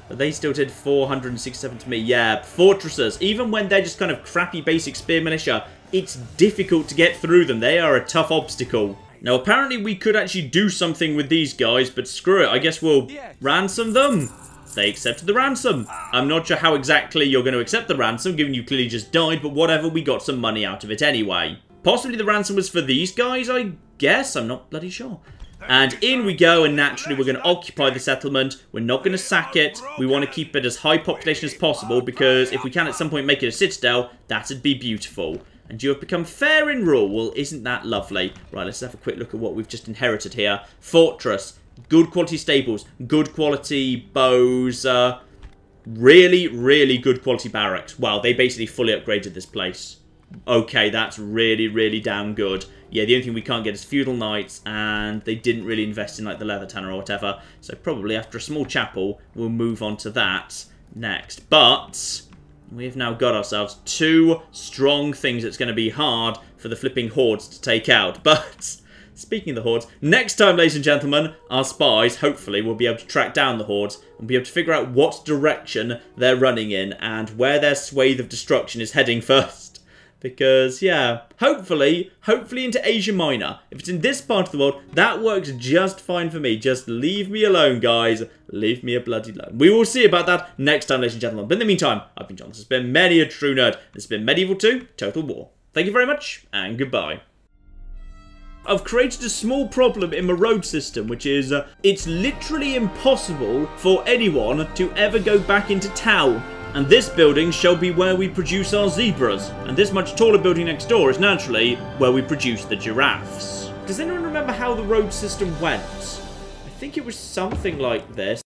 But they still did 467 to me. Yeah, fortresses, even when they're just kind of crappy basic spear militia, it's difficult to get through them. They are a tough obstacle. Now, apparently we could actually do something with these guys, but screw it. I guess we'll ransom them. They accepted the ransom. I'm not sure how exactly you're going to accept the ransom, given you clearly just died, but whatever, we got some money out of it anyway. Possibly the ransom was for these guys, I guess. I'm not bloody sure. And in we go, and naturally we're going to occupy the settlement. We're not going to sack it. We want to keep it as high population as possible, because if we can at some point make it a citadel, that'd be beautiful. And you have become fair in rule. Well, isn't that lovely? Right, let's have a quick look at what we've just inherited here. Fortress. Good quality stables. Good quality bows. Really, really good quality barracks. Wow, they basically fully upgraded this place. Okay, that's really, really damn good. Yeah, the only thing we can't get is feudal knights, and they didn't really invest in like the leather tanner or whatever. So probably after a small chapel, we'll move on to that next. But we have now got ourselves 2 strong things that's going to be hard for the flipping hordes to take out. But speaking of the hordes, next time, ladies and gentlemen, our spies, hopefully, will be able to track down the hordes and be able to figure out what direction they're running in and where their swathe of destruction is heading first. Because, yeah, hopefully into Asia Minor. If it's in this part of the world, that works just fine for me. Just leave me alone, guys. Leave me a bloody alone. We will see about that next time, ladies and gentlemen. But in the meantime, I've been John. This has been many a true nerd. This has been Medieval 2 Total War. Thank you very much, and goodbye. I've created a small problem in my road system, which is, it's literally impossible for anyone to ever go back into town. And this building shall be where we produce our zebras. And this much taller building next door is naturally where we produce the giraffes. Does anyone remember how the road system went? I think it was something like this.